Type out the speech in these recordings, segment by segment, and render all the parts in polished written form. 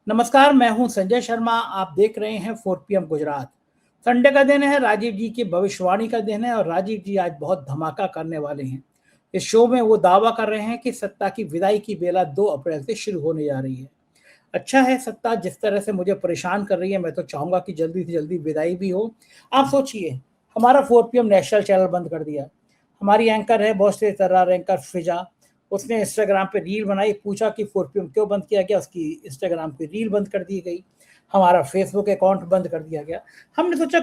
नमस्कार, मैं हूं संजय शर्मा। आप देख रहे हैं 4 PM गुजरात। संडे का दिन है, राजीव जी की भविष्यवाणी का दिन है और राजीव जी आज बहुत धमाका करने वाले हैं। इस शो में वो दावा कर रहे हैं कि सत्ता की विदाई की बेला 2 अप्रैल से शुरू होने जा रही है। अच्छा है, सत्ता जिस तरह से मुझे परेशान कर रही है, मैं तो चाहूंगा कि जल्दी से जल्दी विदाई भी हो। आप सोचिए, हमारा 4 PM नेशनल चैनल बंद कर दिया। हमारी एंकर है, बहुत से तर्रार एंकर फिजा, उसने इंस्टाग्राम पे रील बनाई, पूछा कि 4 PM क्यों बंद किया गया, उसकी इंस्टाग्राम पे रील बंद कर दी गई। हमारा फेसबुक अकाउंट बंद कर दिया गया। हमने सोचा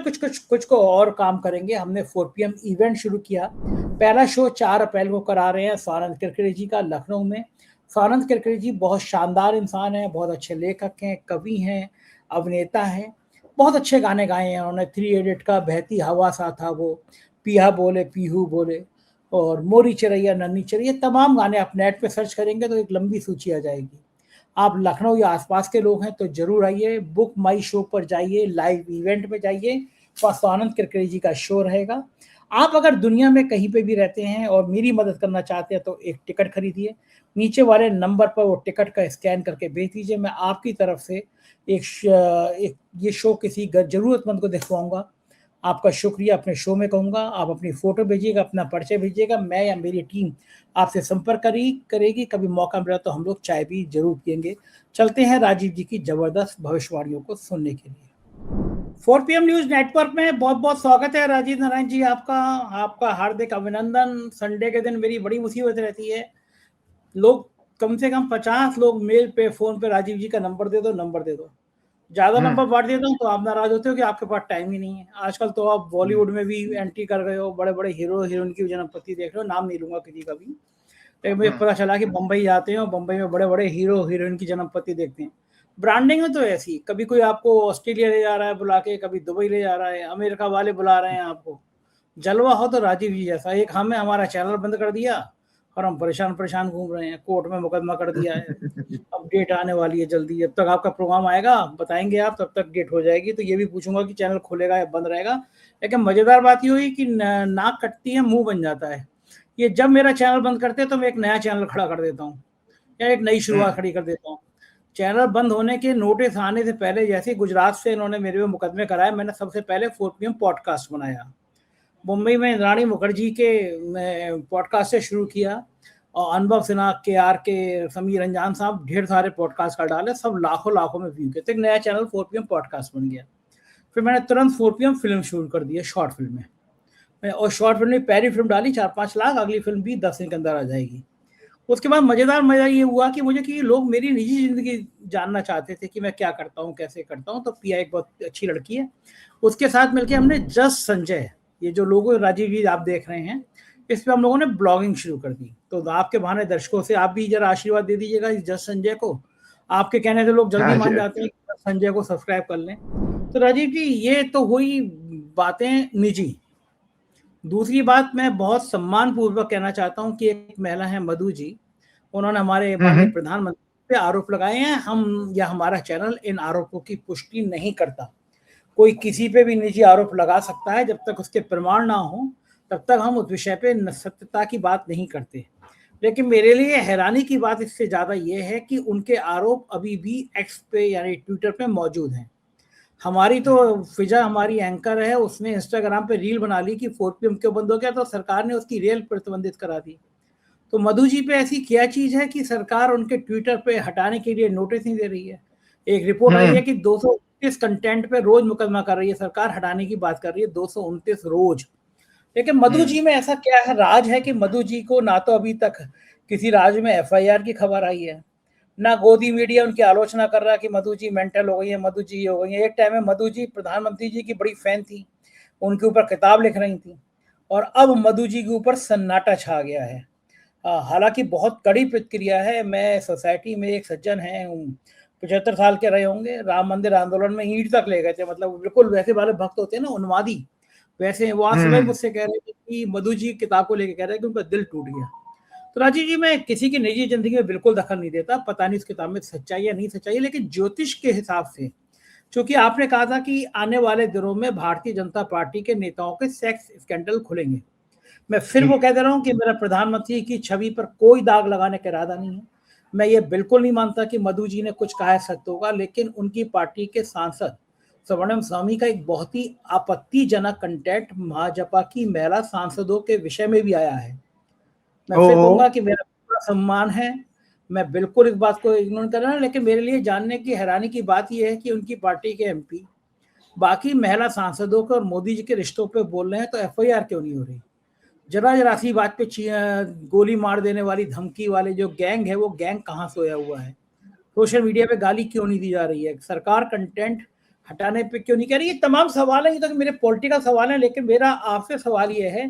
कुछ को और काम करेंगे। हमने 4 PM इवेंट शुरू किया। पहला शो 4 अप्रैल को करा रहे हैं सानंद किरकिरे जी का, लखनऊ में। सानंद किरकिरे जी बहुत शानदार इंसान हैं, बहुत अच्छे लेखक हैं, कवि हैं, अभिनेता हैं। बहुत अच्छे गाने गाए हैं उन्होंने। 3 इडियट का बहती हवा सा था वो, पिया बोले पीहू बोले, और मोरी चिरैया नन्ही चिरैया, तमाम गाने आप नेट पे सर्च करेंगे तो एक लंबी सूची आ जाएगी। आप लखनऊ या आसपास के लोग हैं तो जरूर आइए, बुक माई शो पर जाइए, लाइव इवेंट में जाइए, वहाँ स्वानंद किरकिरे जी का शो रहेगा। आप अगर दुनिया में कहीं पे भी रहते हैं और मेरी मदद करना चाहते हैं तो एक टिकट खरीदिए। नीचे वाले नंबर पर वो टिकट का स्कैन करके भेज दीजिए। मैं आपकी तरफ से एक ये शो किसी जरूरतमंद को दिखवाऊंगा। आपका शुक्रिया अपने शो में कहूँगा। आप अपनी फ़ोटो भेजिएगा, अपना परिचय भेजिएगा, मैं या मेरी टीम आपसे संपर्क करेगी। कभी मौका मिला तो हम लोग चाय भी ज़रूर पिएँगे। चलते हैं राजीव जी की ज़बरदस्त भविष्यवाणियों को सुनने के लिए। 4 PM न्यूज़ नेटवर्क में बहुत-बहुत स्वागत है राजीव नारायण जी आपका। आपका हार्दिक अभिनंदन। संडे के दिन मेरी बड़ी मुसीबत रहती है। लोग कम से कम 50 लोग मेल पे, फ़ोन पे राजीव जी का नंबर दे दो, नंबर दे दो। ज़्यादा नंबर बाँट देता हूँ तो आप नाराज़ होते हो कि आपके पास टाइम ही नहीं है। आजकल तो आप बॉलीवुड में भी एंट्री कर गए हो, बड़े-बड़े हीरो हीरोइन की जन्मपति देख रहे हो, नाम नहीं लूँगा किसी का भी। लेकिन मुझे पता चला कि बम्बई जाते हो, बम्बई में बड़े-बड़े हीरो हीरोइन की जन्मपति देखते हैं। ब्रांडिंग है तो ऐसी, कभी कोई आपको ऑस्ट्रेलिया ले जा रहा है बुला के, कभी दुबई ले जा रहा है, अमेरिका वाले बुला रहे हैं आपको। जलवा हो तो राजीव जी जैसा। एक हमें हमारा चैनल बंद कर दिया और हम परेशान घूम रहे हैं, कोर्ट में मुकदमा कर दिया है। अब डेट आने वाली है जल्दी, जब तक आपका प्रोग्राम आएगा बताएंगे आप, तब तक डेट हो जाएगी। तो ये भी पूछूंगा कि चैनल खुलेगा या बंद रहेगा। लेकिन मजेदार बात ये हुई कि नाक कटती है मुंह बन जाता है। ये जब मेरा चैनल बंद करते हैं तो मैं एक नया चैनल खड़ा कर देता हूँ या एक नई शुरुआत खड़ी कर देता हूँ। चैनल बंद होने के नोटिस आने से पहले जैसे गुजरात से इन्होंने मेरे पे मुकदमे कराए, मैंने सबसे पहले 4 PM पॉडकास्ट बनाया। मुंबई में इंद्राणी मुखर्जी के पॉडकास्ट से शुरू किया और अनुभव सिन्हा, के समीर अंजान साहब ढेर सारे पॉडकास्ट कर डाले, सब लाखों में व्यू के। तो एक नया चैनल 4 PM पॉडकास्ट बन गया। फिर मैंने तुरंत 4 PM फिल्म शुरू कर दी, शॉर्ट फिल्म में। और शॉर्ट फिल्म में पहली फिल्म डाली 4-5 लाख, अगली फिल्म भी 10 दिन के अंदर आ जाएगी। उसके बाद मजा ये हुआ कि मुझे कि लोग मेरी निजी जिंदगी जानना चाहते थे कि मैं क्या करता हूँ, कैसे करता हूँ। तो पिया एक बहुत अच्छी लड़की है, उसके साथ मिलकर हमने जस्ट संजय, ये जो लोगो राजीव जी आप देख रहे हैं, इस पे हम लोगों ने ब्लॉगिंग शुरू कर दी। तो आपके बहाने दर्शकों से आप भी जरा आशीर्वाद दे दीजिएगा इस जस्ट संजय को। आपके कहने से लोग जल्दी मान जाते हैं कि जस्ट संजय को सब्सक्राइब कर लें। तो राजीव जी, ये तो हुई बातें निजी। दूसरी बात मैं बहुत सम्मान पूर्वक कहना चाहता हूँ कि एक महिला है मधु जी, उन्होंने हमारे माननीय प्रधानमंत्री पे आरोप लगाए हैं। हम या हमारा चैनल इन आरोपों की पुष्टि नहीं करता। कोई किसी पे भी निजी आरोप लगा सकता है, जब तक उसके प्रमाण ना हो तब तक हम उस विषय पे सत्यता की बात नहीं करते। लेकिन मेरे लिए हैरानी की बात इससे ज्यादा ये है कि उनके आरोप अभी भी एक्स पे यानी ट्विटर पे मौजूद हैं। हमारी तो फिजा, हमारी एंकर है, उसने इंस्टाग्राम पे रील बना ली कि 4 PM क्यों बंद हो गया, तो सरकार ने उसकी रील प्रतिबंधित करा दी। तो मधु जी पे ऐसी क्या चीज है कि सरकार उनके ट्विटर पे हटाने के लिए नोटिस नहीं दे रही है। एक रिपोर्ट आई है कि 229 कंटेंट पे रोज मुकदमा कर रही है सरकार, हटाने की बात कर रही है 229 रोज। लेकिन मधु जी में ऐसा क्या है, राज है कि मधु जी को ना तो अभी तक किसी राज्य में FIR की खबर आई है, ना गोदी मीडिया उनकी आलोचना कर रहा है कि मधु जी मेंटल हो गई है, मधु जी हो गई है। एक टाइम में मधु जी प्रधानमंत्री जी की बड़ी फैन थी, उनके ऊपर किताब लिख रही थी, और अब मधु जी के ऊपर सन्नाटा छा गया है। हालांकि बहुत कड़ी प्रतिक्रिया है। मैं सोसाइटी में एक सज्जन है, 75 साल के रहे होंगे, राम मंदिर आंदोलन में ईंट तक ले गए थे, मतलब बिल्कुल वैसे वाले भक्त होते हैं ना, उन्मादी, वैसे वो आज सुबह मुझसे कह रहे थे कि मधु जी किताब को लेकर कह रहे हैं कि उनका दिल टूट गया। तो राजीव जी, मैं किसी की निजी जिंदगी में बिल्कुल दखल नहीं देता, पता नहीं उस किताब में सच्चाई या नहीं सच्चाई, लेकिन ज्योतिष के हिसाब से, क्योंकि आपने कहा था कि आने वाले दिनों में भारतीय जनता पार्टी के नेताओं के सेक्स स्कैंडल खुलेंगे। मैं फिर वो कह दे रहा हूँ कि मेरा प्रधानमंत्री की छवि पर कोई दाग लगाने का इरादा नहीं है। मैं ये बिल्कुल नहीं मानता कि मधु जी ने कुछ कहा है सत्य होगा, लेकिन उनकी पार्टी के सांसद सुब्रमण्यम स्वामी का एक बहुत ही आपत्तिजनक कंटेंट भाजपा की महिला सांसदों के विषय में भी आया है। मैं फिर कहूंगा कि मेरा पूरा सम्मान है, मैं बिल्कुल इस बात को इग्नोर कर रहा हूं, लेकिन मेरे लिए जानने की हैरानी की बात यह है कि उनकी पार्टी के एमपी बाकी महिला सांसदों के और मोदी जी के रिश्तों पे बोल रहे हैं, तो एफआईआर क्यों नहीं हो रही? जरा सी बात पे गोली मार देने वाली धमकी वाले जो गैंग है, वो गैंग कहाँ सोया हुआ है? सोशल मीडिया पे गाली क्यों नहीं दी जा रही है? सरकार कंटेंट हटाने पे क्यों नहीं कह रही? ये तमाम सवाल है, ये तो मेरे पॉलिटिकल सवाल है, लेकिन मेरा आपसे सवाल ये है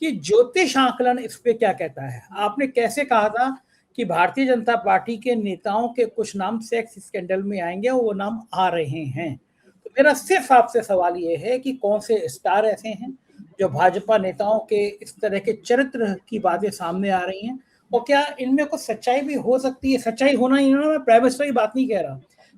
कि ज्योतिष आकलन इस पे क्या कहता है? आपने कैसे कहा था कि भारतीय जनता पार्टी के नेताओं के कुछ नाम सेक्स स्कैंडल में आएंगे, वो नाम आ रहे हैं। तो मेरा सिर्फ आपसे सवाल ये है कि कौन से स्टार ऐसे हैं जो भाजपा नेताओं के इस तरह के चरित्र की बातें सामने आ रही हैं, और क्या इनमें कुछ सच्चाई भी हो सकती है? सच्चाई होना ही ना, मैं प्राइवेट की बात नहीं कह रहा,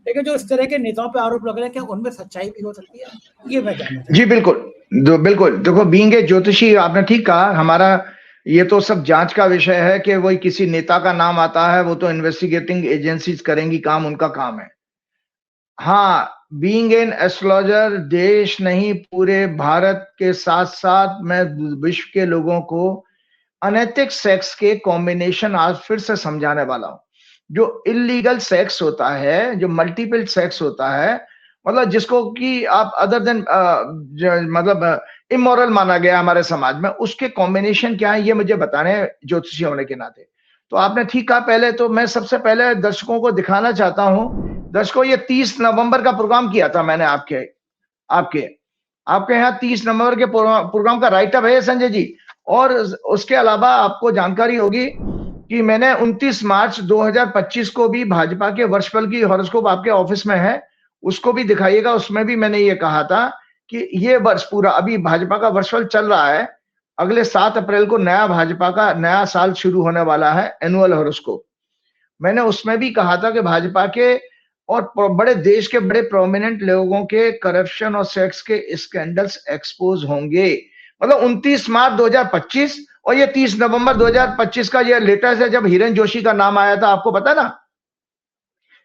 लेकिन जो इस तरह के नेताओं पे आरोप लग रहे हैं, क्या उनमें सच्चाई भी हो सकती है? ये मैं जानना चाहता हूं। जी बिल्कुल देखो, बीइंग ए ज्योतिषी, आपने ठीक कहा, हमारा ये तो सब जांच का विषय है कि वही किसी नेता का नाम आता है, वो तो इन्वेस्टिगेटिंग एजेंसीज करेंगी काम, उनका काम है। हाँ, बीइंग एन एस्ट्रोलॉजर, देश नहीं पूरे भारत के साथ साथ मैं विश्व के लोगों को अनैतिक सेक्स के कॉम्बिनेशन आज फिर से समझाने वाला हूं। जो इलीगल सेक्स होता है, जो मल्टीपल सेक्स होता है, मतलब जिसको कि आप अदर देन मतलब इमोरल माना गया हमारे समाज में, उसके कॉम्बिनेशन क्या है ये मुझे बताने हैं ज्योतिषी होने के नाते। तो आपने ठीक कहा। पहले तो मैं सबसे पहले दर्शकों को दिखाना चाहता हूं, दर्शकों ये 30 नवंबर का प्रोग्राम किया था मैंने आपके आपके यहाँ 30 नवंबर के प्रोग्राम का राइटअप है संजय जी। और उसके अलावा आपको जानकारी होगी कि मैंने 29 मार्च 2025 को भी भाजपा के वर्षफल की हॉरोस्कोप आपके ऑफिस में है, उसको भी दिखाइएगा। उसमें भी मैंने ये कहा था कि ये वर्ष पूरा, अभी भाजपा का वर्षफल चल रहा है, अगले 7 अप्रैल को नया भाजपा का नया साल शुरू होने वाला है, एनुअल हॉरोस्कोप। मैंने उसमें भी कहा था कि भाजपा के और बड़े देश के बड़े प्रोमिनेंट लोगों के करप्शन और सेक्स के स्कैंडल्स एक्सपोज होंगे। मतलब 29 मार्च 2025 और ये 30 नवंबर 2025 का ये लेटेस्ट है, जब हिरन जोशी का नाम आया था, आपको पता ना?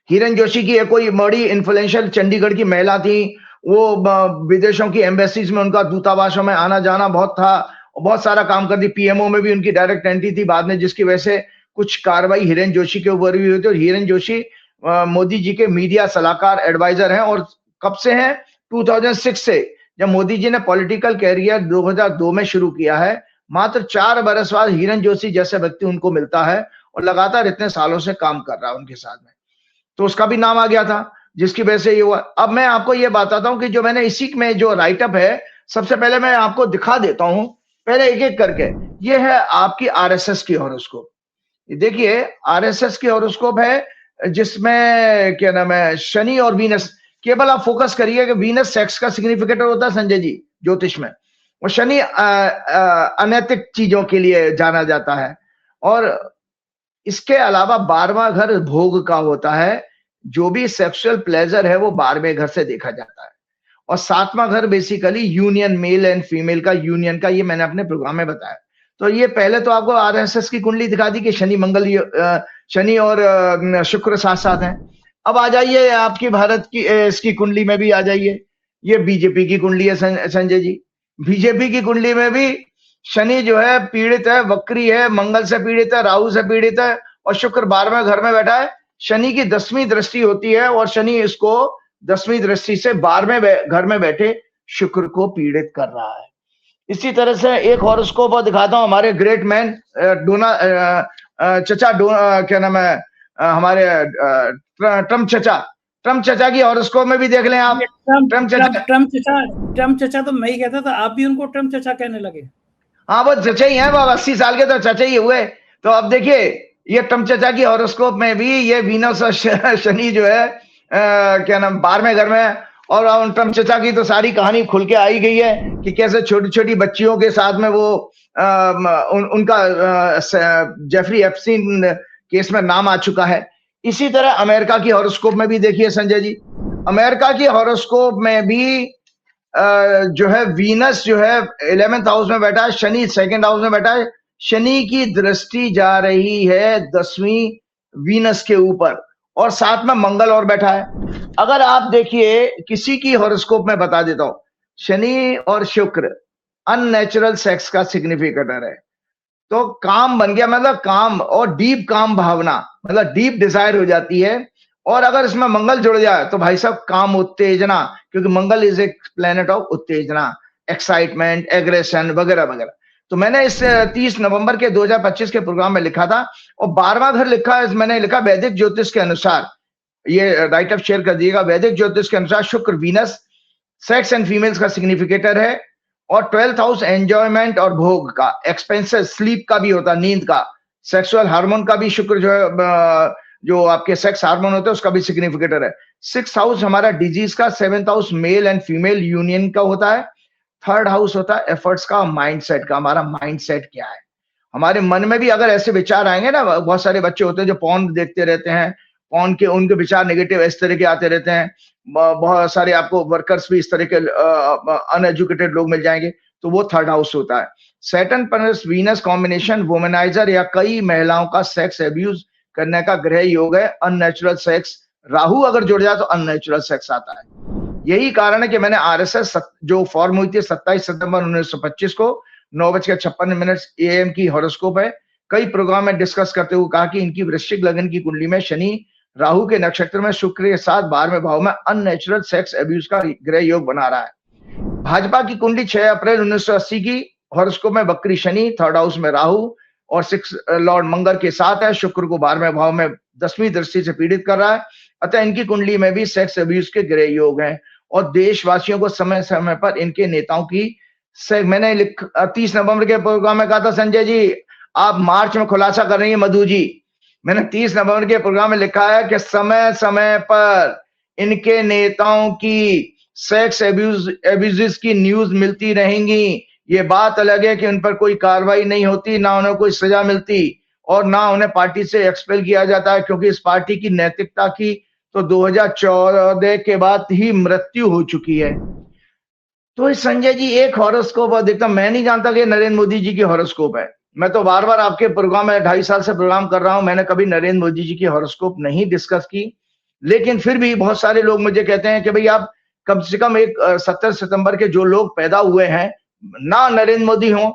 हिरन जोशी की कोई बड़ी इन्फ्लुएंशियल चंडीगढ़ की महिला थी, वो विदेशों की एम्बेसीज में उनका दूतावासों में आना जाना बहुत था, बहुत सारा काम कर दी, पीएमओ में भी उनकी डायरेक्ट एंट्री थी बाद में, जिसकी वजह से कुछ कार्रवाई हिरन जोशी के ऊपर भी हुई थी। और हिरन जोशी मोदी जी के मीडिया सलाहकार एडवाइजर हैं, और कब से हैं? 2006 से, जब मोदी जी ने पॉलिटिकल कैरियर 2002 में शुरू किया है। मात्र 4 बरस बाद हिरन जोशी जैसे व्यक्ति उनको मिलता है, और लगातार इतने सालों से काम कर रहा है उनके साथ में, तो उसका भी नाम आ गया था, जिसकी वजह से ये हुआ। अब मैं आपको ये बताता हूं कि जो मैंने इसी में जो राइटअप है, सबसे पहले मैं आपको दिखा देता हूं, पहले एक एक करके। ये है आपकी आरएसएस की हॉरोस्कोप। देखिए आरएसएस की हॉरोस्कोप है, जिसमें क्या नाम है, शनि और वीनस। केवल आप फोकस करिए कि वीनस सेक्स का सिग्निफिकेटर होता है संजय जी ज्योतिष में, और शनि अनैतिक चीजों के लिए जाना जाता है। और इसके अलावा 12वां घर भोग का होता है, जो भी सेक्सुअल प्लेजर है वो 12वें घर से देखा जाता है। और 7वां घर basically union, male and female का यूनियन का, ये मैंने अपने प्रोग्राम में बताया। तो ये पहले तो आपको आरएसएस की कुंडली दिखा दी कि शनि मंगल, शनि और शुक्र साथ साथ हैं। अब आ जाइए आपकी भारत की इसकी कुंडली में भी आ जाइए। ये बीजेपी की कुंडली है संजय जी। बीजेपी की कुंडली में भी शनि जो है पीड़ित है, वक्री है, मंगल से पीड़ित है, राहु से पीड़ित है, और शुक्र 12वें घर में बैठा है। शनि की 10वीं दृष्टि होती है, और शनि इसको 10वीं दृष्टि से 12वें घर में बैठे शुक्र को पीड़ित कर रहा है। इसी तरह से एक हॉरोस्कोप और दिखाता हूं, हमारे ग्रेट मैन चचा, क्या नाम है, हमारे ट्रम्प चचा की हॉरोस्कोप में भी देख लें आप। ट्रम्प चचा तो मैं ही कहता था, आप भी उनको ट्रम्प चचा कहने लगे। हाँ, वो चचा ही है, वो 80 साल के तो चचा ही हुए। तो अब देखिए ये ट्रम्प चचा की हॉरोस्कोप में भी ये वीनस और शनि जो है क्या नाम 12वें घर में, और ट्रम्प चचा की तो सारी कहानी खुल के आई गई है कि कैसे छोटी छोटी बच्चियों के साथ में वो उनका जेफरी एप्स्टीन केस में नाम आ चुका है। इसी तरह अमेरिका की हॉरोस्कोप में भी देखिए संजय जी, अमेरिका की हॉरोस्कोप में भी जो है वीनस जो है 11th हाउस में बैठा है, शनि 2nd हाउस में बैठा है। शनि की दृष्टि जा रही है 10वीं वीनस के ऊपर, और साथ में मंगल और बैठा है। अगर आप देखिए किसी की हॉरोस्कोप में बता देता हूं, शनि और शुक्र अननेचुरल सेक्स का सिग्निफिकेटर है, तो काम बन गया, मतलब काम और डीप काम भावना, मतलब डीप डिजायर हो जाती है। और अगर इसमें मंगल जुड़ जाए तो भाई साहब काम उत्तेजना, क्योंकि मंगल इज एक प्लेनेट ऑफ उत्तेजना, एक्साइटमेंट, एग्रेशन वगैरह वगैरह। तो मैंने इस 30 नवंबर के 2025 के प्रोग्राम में लिखा था, और 12वां घर लिखा है, मैंने लिखा वैदिक ज्योतिष के अनुसार, ये राइट अप शेयर कर दिएगा। वैदिक ज्योतिष के अनुसार शुक्र वीनस सेक्स एंड फीमेल्स का सिग्निफिकेटर है, और 12th हाउस एंजॉयमेंट और भोग का, एक्सपेंसेस, स्लीप का भी होता है, नींद का, सेक्सुअल हार्मोन का भी शुक्र जो है, जो आपके सेक्स हार्मोन होते हैं उसका भी सिग्निफिकेटर है। 6th हाउस हमारा डिजीज का, 7th house male and female union का होता है, 3rd हाउस होता है एफर्ट्स का, माइंडसेट का, हमारा माइंडसेट क्या है। हमारे मन में भी अगर ऐसे विचार आएंगे ना, बहुत सारे बच्चे होते हैं जो पॉर्न देखते रहते हैं, पॉर्न के उनके विचार नेगेटिव इस तरह के आते रहते हैं, बहुत सारे आपको वर्कर्स भी इस तरह के अनएजुकेटेड लोग मिल जाएंगे, तो वो 3rd हाउस होता है। Saturn plus Venus combination womaniser या कई महिलाओं का सेक्स एब्यूज करने का ग्रह योग है, अननेचुरल सेक्स। राहु अगर जुड़ जाए तो अननेचुरल सेक्स आता है। यही कारण है कि मैंने आरएसएस जो फॉर्म हुई थी 27 सितंबर 1925 को 9:56 AM की हॉरोस्कोप है, कई प्रोग्राम में डिस्कस करते हुए कहा कि इनकी वृश्चिक लगन की कुंडली में शनि राहु के नक्षत्र में शुक्र के साथ 12वें भाव में अननेचुरल सेक्स एब्यूज का ग्रह योग बना रहा है। भाजपा की कुंडली 6 अप्रैल 1980 की हॉरोस्कोप में वक्री शनि, 3rd हाउस में राहु और 6 लॉर्ड मंगल के साथ है, शुक्र को 12वें भाव में 10वीं दृष्टि से पीड़ित कर रहा है। अतः इनकी कुंडली में भी सेक्स अब्यूज के ग्रह योग हैं, और देशवासियों को समय समय पर इनके नेताओं की मैंने 30 नवंबर के प्रोग्राम में कहा था, संजय जी आप मार्च में खुलासा कर रही है मधु जी, मैंने 30 नवंबर के प्रोग्राम में लिखा है कि समय समय पर इनके नेताओं की सेक्स एब्यूज की न्यूज मिलती रहेंगी। ये बात अलग है कि उन पर कोई कार्रवाई नहीं होती, ना उन्हें कोई सजा मिलती, और ना उन्हें पार्टी से एक्सपेल किया जाता है, क्योंकि इस पार्टी की नैतिकता की तो 2014 के बाद ही मृत्यु हो चुकी है। तो संजय जी एक हॉरोस्कोप और देखता, मैं नहीं जानता कि नरेंद्र मोदी जी की हॉरोस्कोप है। मैं तो बार बार आपके प्रोग्राम में 2.5 साल से प्रोग्राम कर रहा हूं, मैंने कभी नरेंद्र मोदी जी की हॉरोस्कोप नहीं डिस्कस की, लेकिन फिर भी बहुत सारे लोग मुझे कहते हैं कि भाई आप कम से कम एक 17 सितंबर के जो लोग पैदा हुए हैं, ना नरेंद्र मोदी हो,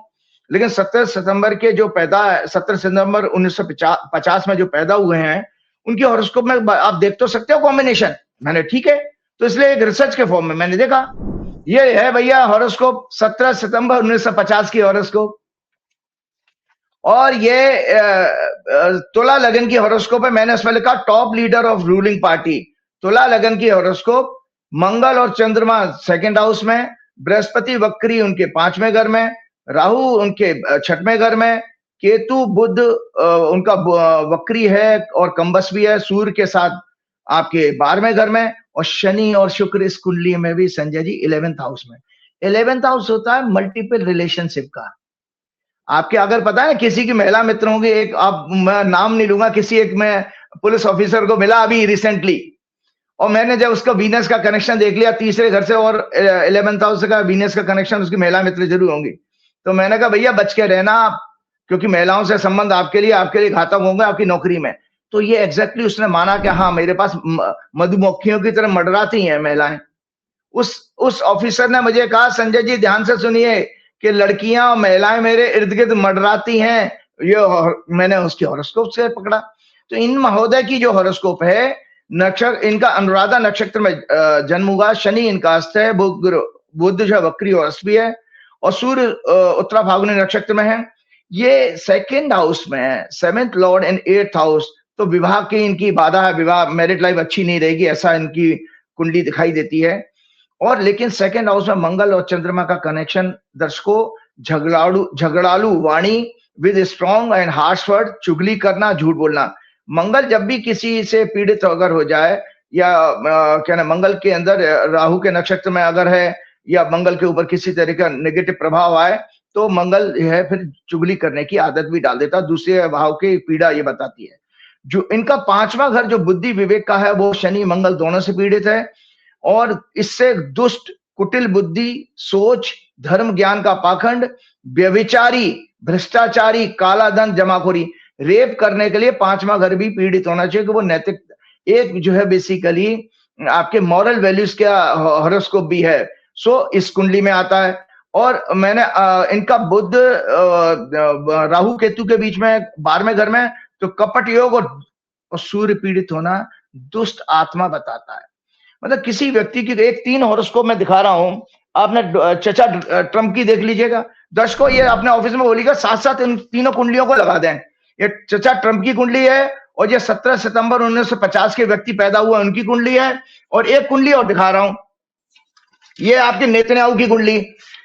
लेकिन 17 सितंबर के जो 17 सितंबर 1950 में जो पैदा हुए हैं, उनकी हॉरोस्कोप में आप देख तो सकते हो कॉम्बिनेशन। मैंने ठीक है, तो इसलिए एक रिसर्च के फॉर्म में मैंने देखा, ये है भैया हॉरोस्कोप 17 सितंबर 1950 की हॉरोस्कोप, और ये तुला लगन की हॉरोस्कोप है। मैंने उसमें लिखा top leader of ruling party, तुला लगन की हॉरोस्कोप, मंगल और चंद्रमा 2nd हाउस में, बृहस्पति वक्री उनके 5वें घर में, राहु उनके 6वें घर में, केतु बुध उनका वक्री है और कंबस भी है, सूर्य के साथ आपके 12वें घर में, और शनि और शुक्र इस कुंडली में भी संजय जी 11th हाउस में। 11th हाउस होता है मल्टीपल रिलेशनशिप का। आपके अगर पता है किसी की महिला मित्र होंगी, एक आप, मैं नाम नहीं लूंगा, किसी एक मैं पुलिस ऑफिसर को मिला अभी रिसेंटली, और मैंने जब उसका वीनस का कनेक्शन देख लिया 3रे घर से और 11th हाउस का वीनस का कनेक्शन, उसकी महिला मित्र जरूर होंगी, तो मैंने कहा भैया बच के रहना आप, क्योंकि महिलाओं से संबंध आपके लिए घातक होंगे आपकी नौकरी में। तो ये एग्जैक्टली उसने माना कि हाँ मेरे पास मधुमक्खियों की तरह मंडराती हैं महिलाएं। उस ऑफिसर ने मुझे कहा, संजय जी ध्यान से सुनिए कि लड़कियां और महिलाएं मेरे इर्द गिर्द मंडराती हैं, ये मैंने उसकी हॉरोस्कोप से पकड़ा। तो इन महोदय की जो हॉरोस्कोप है, नक्षत्र इनका अनुराधा नक्षत्र में जन्म हुआ, शनि इनका अस्त है, बुध जो वक्री और अस्त भी है, और सूर्य उत्तरा फाल्गुनी नक्षत्र में है। ये 2nd हाउस में है, 7th Lord and 8th house, तो विवाह की इनकी बाधा है, विवाह मैरिड लाइफ अच्छी नहीं रहेगी, ऐसा इनकी कुंडली दिखाई देती है। और लेकिन 2nd हाउस में मंगल और चंद्रमा का कनेक्शन दर्शकों झगड़ालू वाणी with strong and harsh word, चुगली करना, झूठ बोलना। मंगल जब भी किसी से पीड़ित अगर हो जाए, या क्या ना मंगल के अंदर राहु के नक्षत्र में अगर है, या मंगल के ऊपर किसी तरह का नेगेटिव प्रभाव आए, तो मंगल है फिर चुगली करने की आदत भी डाल देता, दूसरे भाव की पीड़ा ये बताती है। जो इनका 5वां घर जो बुद्धि विवेक का है, वो शनि मंगल दोनों से पीड़ित है, और इससे दुष्ट कुटिल बुद्धि, सोच, धर्म ज्ञान का पाखंड, व्यभिचारी, भ्रष्टाचारी, काला धन, जमाखोरी, रेप करने के लिए पांचवा घर भी पीड़ित होना चाहिए कि वो नैतिक, एक जो है बेसिकली आपके मॉरल वैल्यूज का हॉरोस्कोप भी है, सो इस कुंडली में आता है। और मैंने इनका बुध राहु केतु के बीच में 12वें घर में, तो कपट योग और सूर्य पीड़ित होना दुष्ट आत्मा बताता है। मतलब किसी व्यक्ति की एक 3 हॉरोस्कोप में दिखा रहा हूं, आपने चचा ट्रंप की देख लीजिएगा। दर्शकों ये अपने ऑफिस में बोलिएगा, साथ साथ इन तीनों कुंडलियों को लगा दें। ये चचा ट्रंप की कुंडली है, और ये 17 सितंबर 1950 के व्यक्ति पैदा हुआ उनकी कुंडली है। और एक कुंडली और दिखा रहा हूं, ये आपके नेतन्याहू की कुंडली।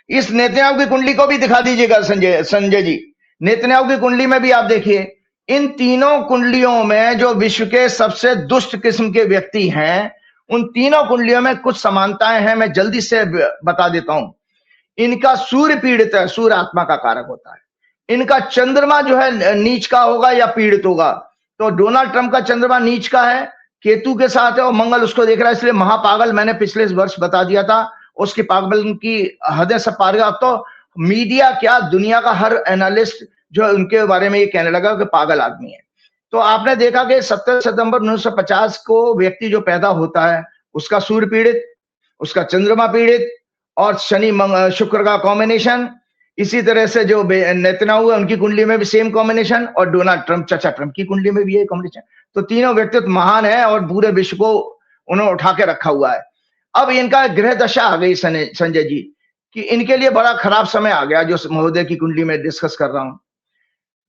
इस नेतन्याहू की कुंडली को भी दिखा दीजिएगा संजय जी। नेतन्याहू की कुंडली में भी आप देखिए, इन तीनों कुंडलियों में जो विश्व के सबसे दुष्ट किस्म के व्यक्ति हैं, उन तीनों कुंडलियों में कुछ समानताएं हैं, मैं जल्दी से बता देता हूं। इनका सूर्य पीड़ित है, सूर्य आत्मा का कारक होता है। इनका चंद्रमा जो है नीच का होगा या पीड़ित होगा। तो डोनाल्ड ट्रंप का चंद्रमा नीच का है, केतु के साथ है, और मंगल उसको देख रहा है, इसलिए महापागल, मैंने पिछले वर्ष बता दिया था। उसकी पागल की हदें सब पार गया। अब तो मीडिया क्या, दुनिया का हर एनालिस्ट जो उनके बारे में ये कहने लगा कि पागल आदमी है। तो आपने देखा कि 17 सितंबर 1950 को व्यक्ति जो पैदा होता है, उसका सूर्य पीड़ित, उसका चंद्रमा पीड़ित, और शनि शुक्र का कॉम्बिनेशन। इसी तरह से जो नेतन्याहू है उनकी कुंडली में भी सेम कॉम्बिनेशन, और डोनाल्ड ट्रंप चचा ट्रंप की कुंडली में भी ये कॉम्बिनेशन। तो तीनों व्यक्तित्व महान है और पूरे विश्व को उन्होंने उठा के रखा हुआ है। अब इनका ग्रह दशा आ गई संजय जी, कि इनके लिए बड़ा खराब समय आ गया, जो महोदय की कुंडली में डिस्कस कर रहा हूं।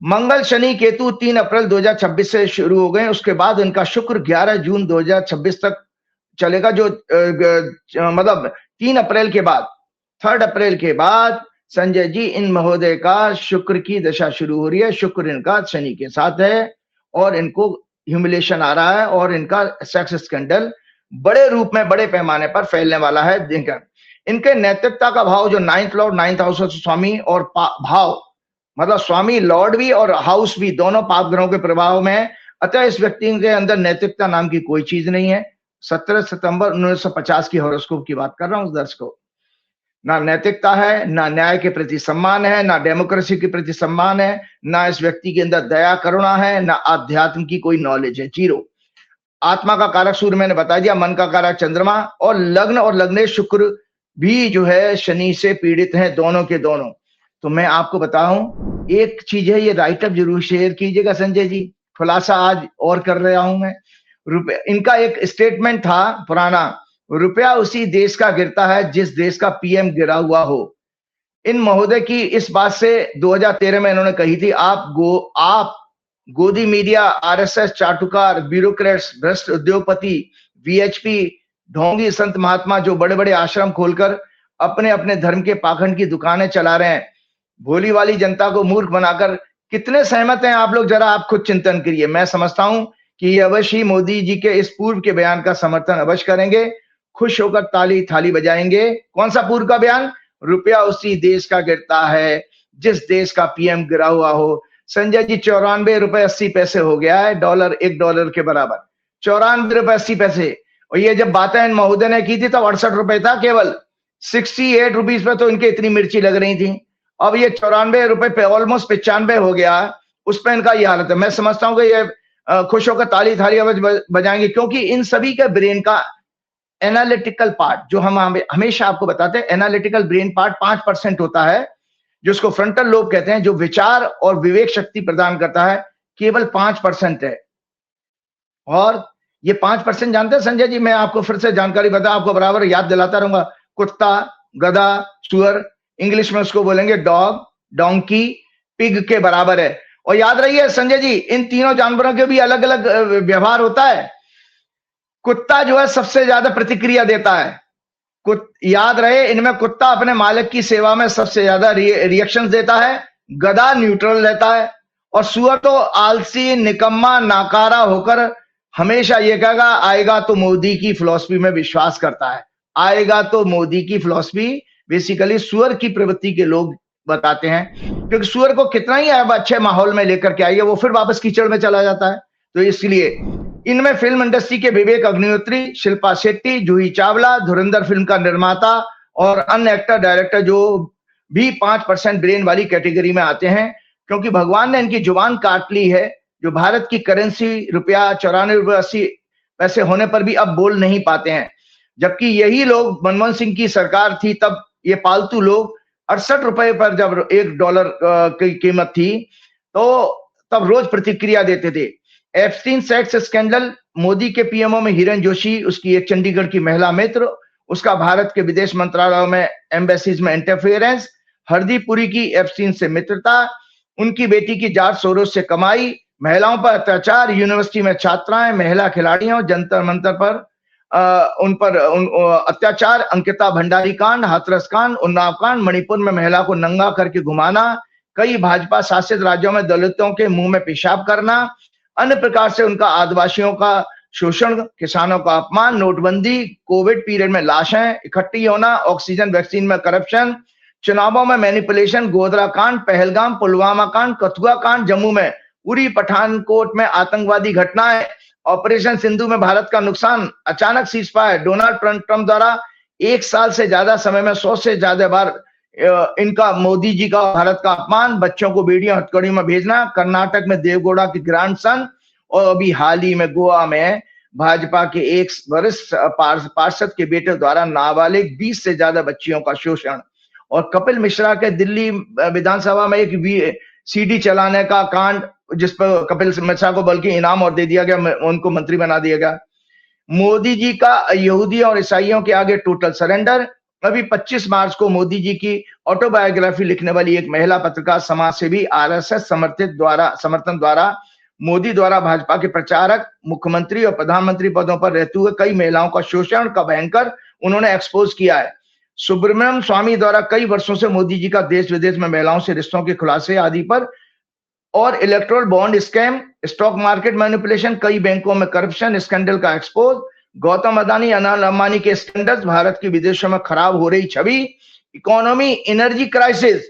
मंगल शनि केतु 3 अप्रैल 2026 से शुरू हो गए, उसके बाद इनका शुक्र 11 जून 2026 तक चलेगा। जो मतलब 3 अप्रैल के बाद, 3 अप्रैल के बाद संजय जी इन महोदय का शुक्र की दशा शुरू हो रही है। शुक्र इनका शनि के साथ है, और इनको ह्यूमिलेशन आ रहा है, और इनका सेक्स स्कैंडल बड़े रूप में, बड़े पैमाने पर फैलने वाला है। इनके नैतिकता का भाव जो 9th Lord, 9th house of स्वामी, और भाव मतलब स्वामी लॉर्ड भी और हाउस भी, दोनों पाप ग्रहों के प्रभाव में है। अतः इस व्यक्ति के अंदर नैतिकता नाम की कोई चीज नहीं है। 17 सितंबर 1950 की हॉरोस्कोप की बात कर रहा हूं दर्शकों। ना नैतिकता है, ना न्याय के प्रति सम्मान है, ना डेमोक्रेसी के प्रति सम्मान है, ना इस व्यक्ति के अंदर दया करुणा है, ना आध्यात्म की कोई नॉलेज है, जीरो। आत्मा का कारक सूर्य मैंने बता दिया, मन का कारक चंद्रमा, और लग्न और लग्नेश शुक्र भी जो है शनि से पीड़ित हैं, दोनों के दोनों। तो मैं आपको बताऊं, एक चीज है, ये राइटअप जरूर शेयर कीजिएगा संजय जी, खुलासा आज और कर रहा हूं मैं। इनका एक स्टेटमेंट था पुराना, रुपया उसी देश का गिरता है जिस देश का पीएम गिरा हुआ हो। इन महोदय की इस बात से 2013 में इन्होंने कही थी, आप गोदी मीडिया, आरएसएस, चाटुकार, ब्यूरोक्रेट्स, भ्रष्ट उद्योगपति, वीएचपी, ढोंगी संत महात्मा जो बड़े बड़े आश्रम खोलकर अपने अपने धर्म के पाखंड की दुकानें चला रहे हैं, भोली वाली जनता को मूर्ख बनाकर कितने सहमत हैं आप लोग, जरा आप खुद चिंतन करिए। मैं समझता हूं कि ये अवश्य ही मोदी जी के इस पूर्व के बयान का समर्थन अवश्य करेंगे, खुश होकर ताली थाली बजाएंगे। कौन सा पूर्व का बयान? रुपया उसी देश का गिरता है जिस देश का पीएम गिरा हुआ हो। संजय जी 94 रुपए 80 पैसे हो गया है, डॉलर $1 के बराबर, 94 रुपए 80 पैसे। और ये जब बातें इन महोदय ने की थी तब 68 रुपए था केवल, 68 रुपीज पे तो इनके इतनी मिर्ची लग रही थी। अब ये 94 रुपए पे ऑलमोस्ट 95 हो गया, उस पर इनका ये हालत है। मैं समझता हूँ कि ये खुश होकर ताली थाली बजाएंगे, क्योंकि इन सभी के ब्रेन का एनालिटिकल पार्ट, जो हम हमेशा आपको बताते हैं, एनालिटिकल ब्रेन पार्ट 5% होता है, जिसको फ्रंटल लोब कहते हैं, जो विचार और विवेक शक्ति प्रदान करता है, केवल 5% है। और ये 5% जानते हैं संजय जी, मैं आपको फिर से जानकारी बता, आपको बराबर याद दिलाता रहूंगा। कुत्ता, गधा, सुअर, इंग्लिश में उसको बोलेंगे डॉग, डोंकी, पिग के बराबर है। और याद रहिए संजय जी, इन तीनों जानवरों के भी अलग अलग व्यवहार होता है। कुत्ता जो है सबसे ज्यादा प्रतिक्रिया देता है, याद रहे, इनमें कुत्ता अपने मालिक की सेवा में सबसे ज्यादा रिएक्शंस देता है, गधा न्यूट्रल रहता है, और सुअर तो आलसी, निकम्मा, नाकारा होकर हमेशा ये कहेगा आएगा तो मोदी की फिलॉसफी में विश्वास करता है, आएगा तो मोदी की फिलॉसफी। बेसिकली सुअर की प्रवृत्ति के लोग बताते हैं, क्योंकि सुअर को कितना ही अब अच्छे माहौल में लेकर के आइए, वो फिर वापस कीचड़ में चला जाता है। तो इसलिए इनमें फिल्म इंडस्ट्री के विवेक अग्निहोत्री, शिल्पा शेट्टी, जूही चावला, धुरंधर फिल्म का निर्माता और अन्य एक्टर डायरेक्टर जो भी 5% ब्रेन वाली कैटेगरी में आते हैं, क्योंकि भगवान ने इनकी जुबान काट ली है। जो भारत की करेंसी रुपया 94.80 होने पर भी अब बोल नहीं पाते हैं। जबकि यही लोग, मनमोहन सिंह की सरकार थी तब, ये पालतू लोग 68 रुपए पर जब $1 की कीमत थी, तो तब रोज प्रतिक्रिया देते थे। एप्स्टीन सेक्स स्कैंडल, मोदी के पीएमओ में हिरन जोशी, उसकी एक चंडीगढ़ की महिला मित्र, उसका भारत के विदेश मंत्रालयों में एम्बेसीज में इंटरफेरेंस, हरदीप पुरी की एप्स्टीन से मित्रता, उनकी बेटी की जाट सोरोस से कमाई, महिलाओं पर अत्याचार, यूनिवर्सिटी में छात्राएं, महिला खिलाड़ियों, जंतर मंतर पर उन पर अत्याचार, अंकिता भंडारी कांड, हाथरस कांड, उन्नाव कांड, मणिपुर में महिला को नंगा करके घुमाना, कई भाजपा शासित राज्यों में दलितों के मुंह में पेशाब करना, अन्य प्रकार से उनका आदिवासियों का शोषण, किसानों का अपमान, नोटबंदी, कोविड पीरियड में लाशें इकट्ठी होना, ऑक्सीजन वैक्सीन में करप्शन, चुनावों में मैनिपुलेशन, गोधरा कांड, पहलगाम, पुलवामा कांड, कथुआ कांड, जम्मू में उरी, पठानकोट में आतंकवादी घटनाएं, ऑपरेशन सिंधु में भारत का नुकसान, अचानक सीज फायर, डोनाल्ड ट्रंप द्वारा 1 साल से ज्यादा समय में 100 से ज्यादा बार इनका मोदी जी का भारत का अपमान, बच्चों को बेड़ियों हथकड़ियों में भेजना, कर्नाटक में देवगौड़ा की ग्रैंडसन, और अभी हाल ही में गोवा में भाजपा के एक वरिष्ठ पार्षद के बेटे द्वारा नाबालिग 20 से ज्यादा बच्चियों का शोषण, और कपिल मिश्रा के दिल्ली विधानसभा में एक सीडी चलाने का कांड, जिस पर कपिल मिश्रा को बल्कि इनाम और दे दिया गया, उनको मंत्री बना दिया गया। मोदी जी का यहूदी और ईसाइयों के आगे टोटल सरेंडर। अभी 25 मार्च को मोदी जी की ऑटोबायोग्राफी लिखने वाली एक महिला पत्रकार, समाज सेवी, आरएसएस समर्थन द्वारा मोदी द्वारा भाजपा के प्रचारक, मुख्यमंत्री और प्रधानमंत्री पदों पर रहते हुए कई महिलाओं का शोषण का भयंकर उन्होंने एक्सपोज किया है। सुब्रमण्यम स्वामी द्वारा कई वर्षों से मोदी जी का देश विदेश में महिलाओं से रिश्तों के खुलासे आदि पर, और erectile bond scam, stock market manipulation, कई बैंकों में करप्शन स्कैंडल का एक्सपोज, गौतम अदानी, अनिल अंबानी के स्कैंडल्स, भारत की विदेशों में खराब हो रही छवि, इकोनॉमी, एनर्जी क्राइसिस,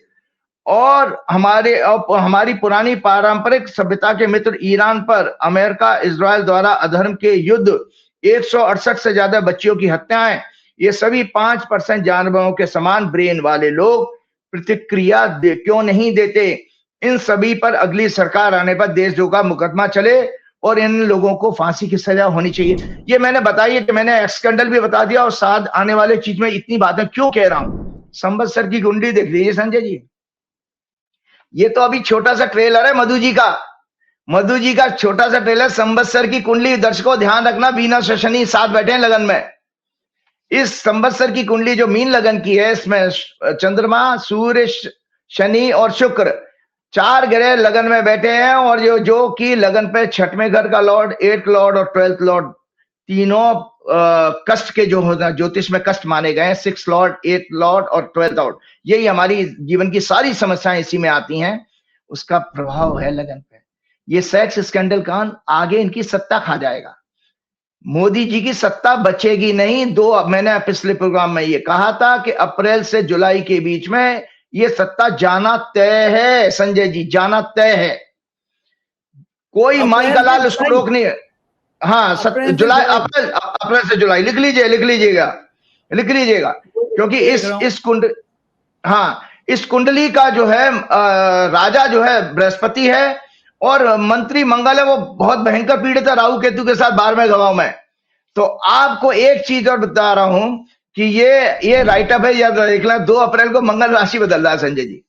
और हमारी पुरानी पारंपरिक सभ्यता के मित्र ईरान पर अमेरिका इजराइल द्वारा अधर्म के युद्ध, 168 से ज्यादा बच्चियों की हत्याएं, ये सभी 5% जानवरों के समान ब्रेन वाले लोग प्रतिक्रिया क्यों नहीं देते? इन सभी पर अगली सरकार आने पर देशद्रोह का मुकदमा चले और इन लोगों को फांसी की सजा होनी चाहिए। ये मैंने बताया कि मैंने स्कैंडल भी बता दिया, और साथ आने वाले चीज में इतनी बातें क्यों कह रहा हूं। संवत्सर की कुंडली देख लीजिए संजय जी, ये तो अभी छोटा सा ट्रेलर है मधु जी का छोटा सा ट्रेलर, संवत्सर की कुंडली। दर्शकों ध्यान रखना, वीनस और शनि साथ बैठे हैं लगन में। इस संवत्सर की कुंडली जो मीन लगन की है, इसमें चंद्रमा, सूर्य, शनि और शुक्र 4 ग्रह लगन में बैठे हैं, और जो कि लगन पे 6वें घर का लॉर्ड, 8th लॉर्ड और 12th लॉर्ड, तीनों कष्ट के जो होता ज्योतिष में कष्ट माने गए हैं, 6th लॉर्ड, 8th लॉर्ड और 12th लॉर्ड, यही हमारी जीवन की सारी समस्याएं इसी में आती हैं। उसका प्रभाव है लगन पे। ये सेक्स स्कैंडल कांड आगे इनकी सत्ता खा जाएगा। मोदी जी की सत्ता बचेगी नहीं। मैंने पिछले प्रोग्राम में ये कहा था कि अप्रैल से जुलाई के बीच में ये सत्ता जाना तय है संजय जी, जाना तय है। कोई माई का लाल उसको रोक नहीं है। हाँ, जुलाई, अप्रैल से जुलाई, लिख लीजिएगा, क्योंकि इस कुंडली का जो है राजा जो है बृहस्पति है, और मंत्री मंगल है, वो बहुत भयंकर पीड़ित है राहु केतु के साथ 12वें घाव में। तो आपको एक चीज और बता रहा हूं कि ये राइटअप है, याद देखना, 2 अप्रैल को मंगल राशि बदल रहा है संजय जी।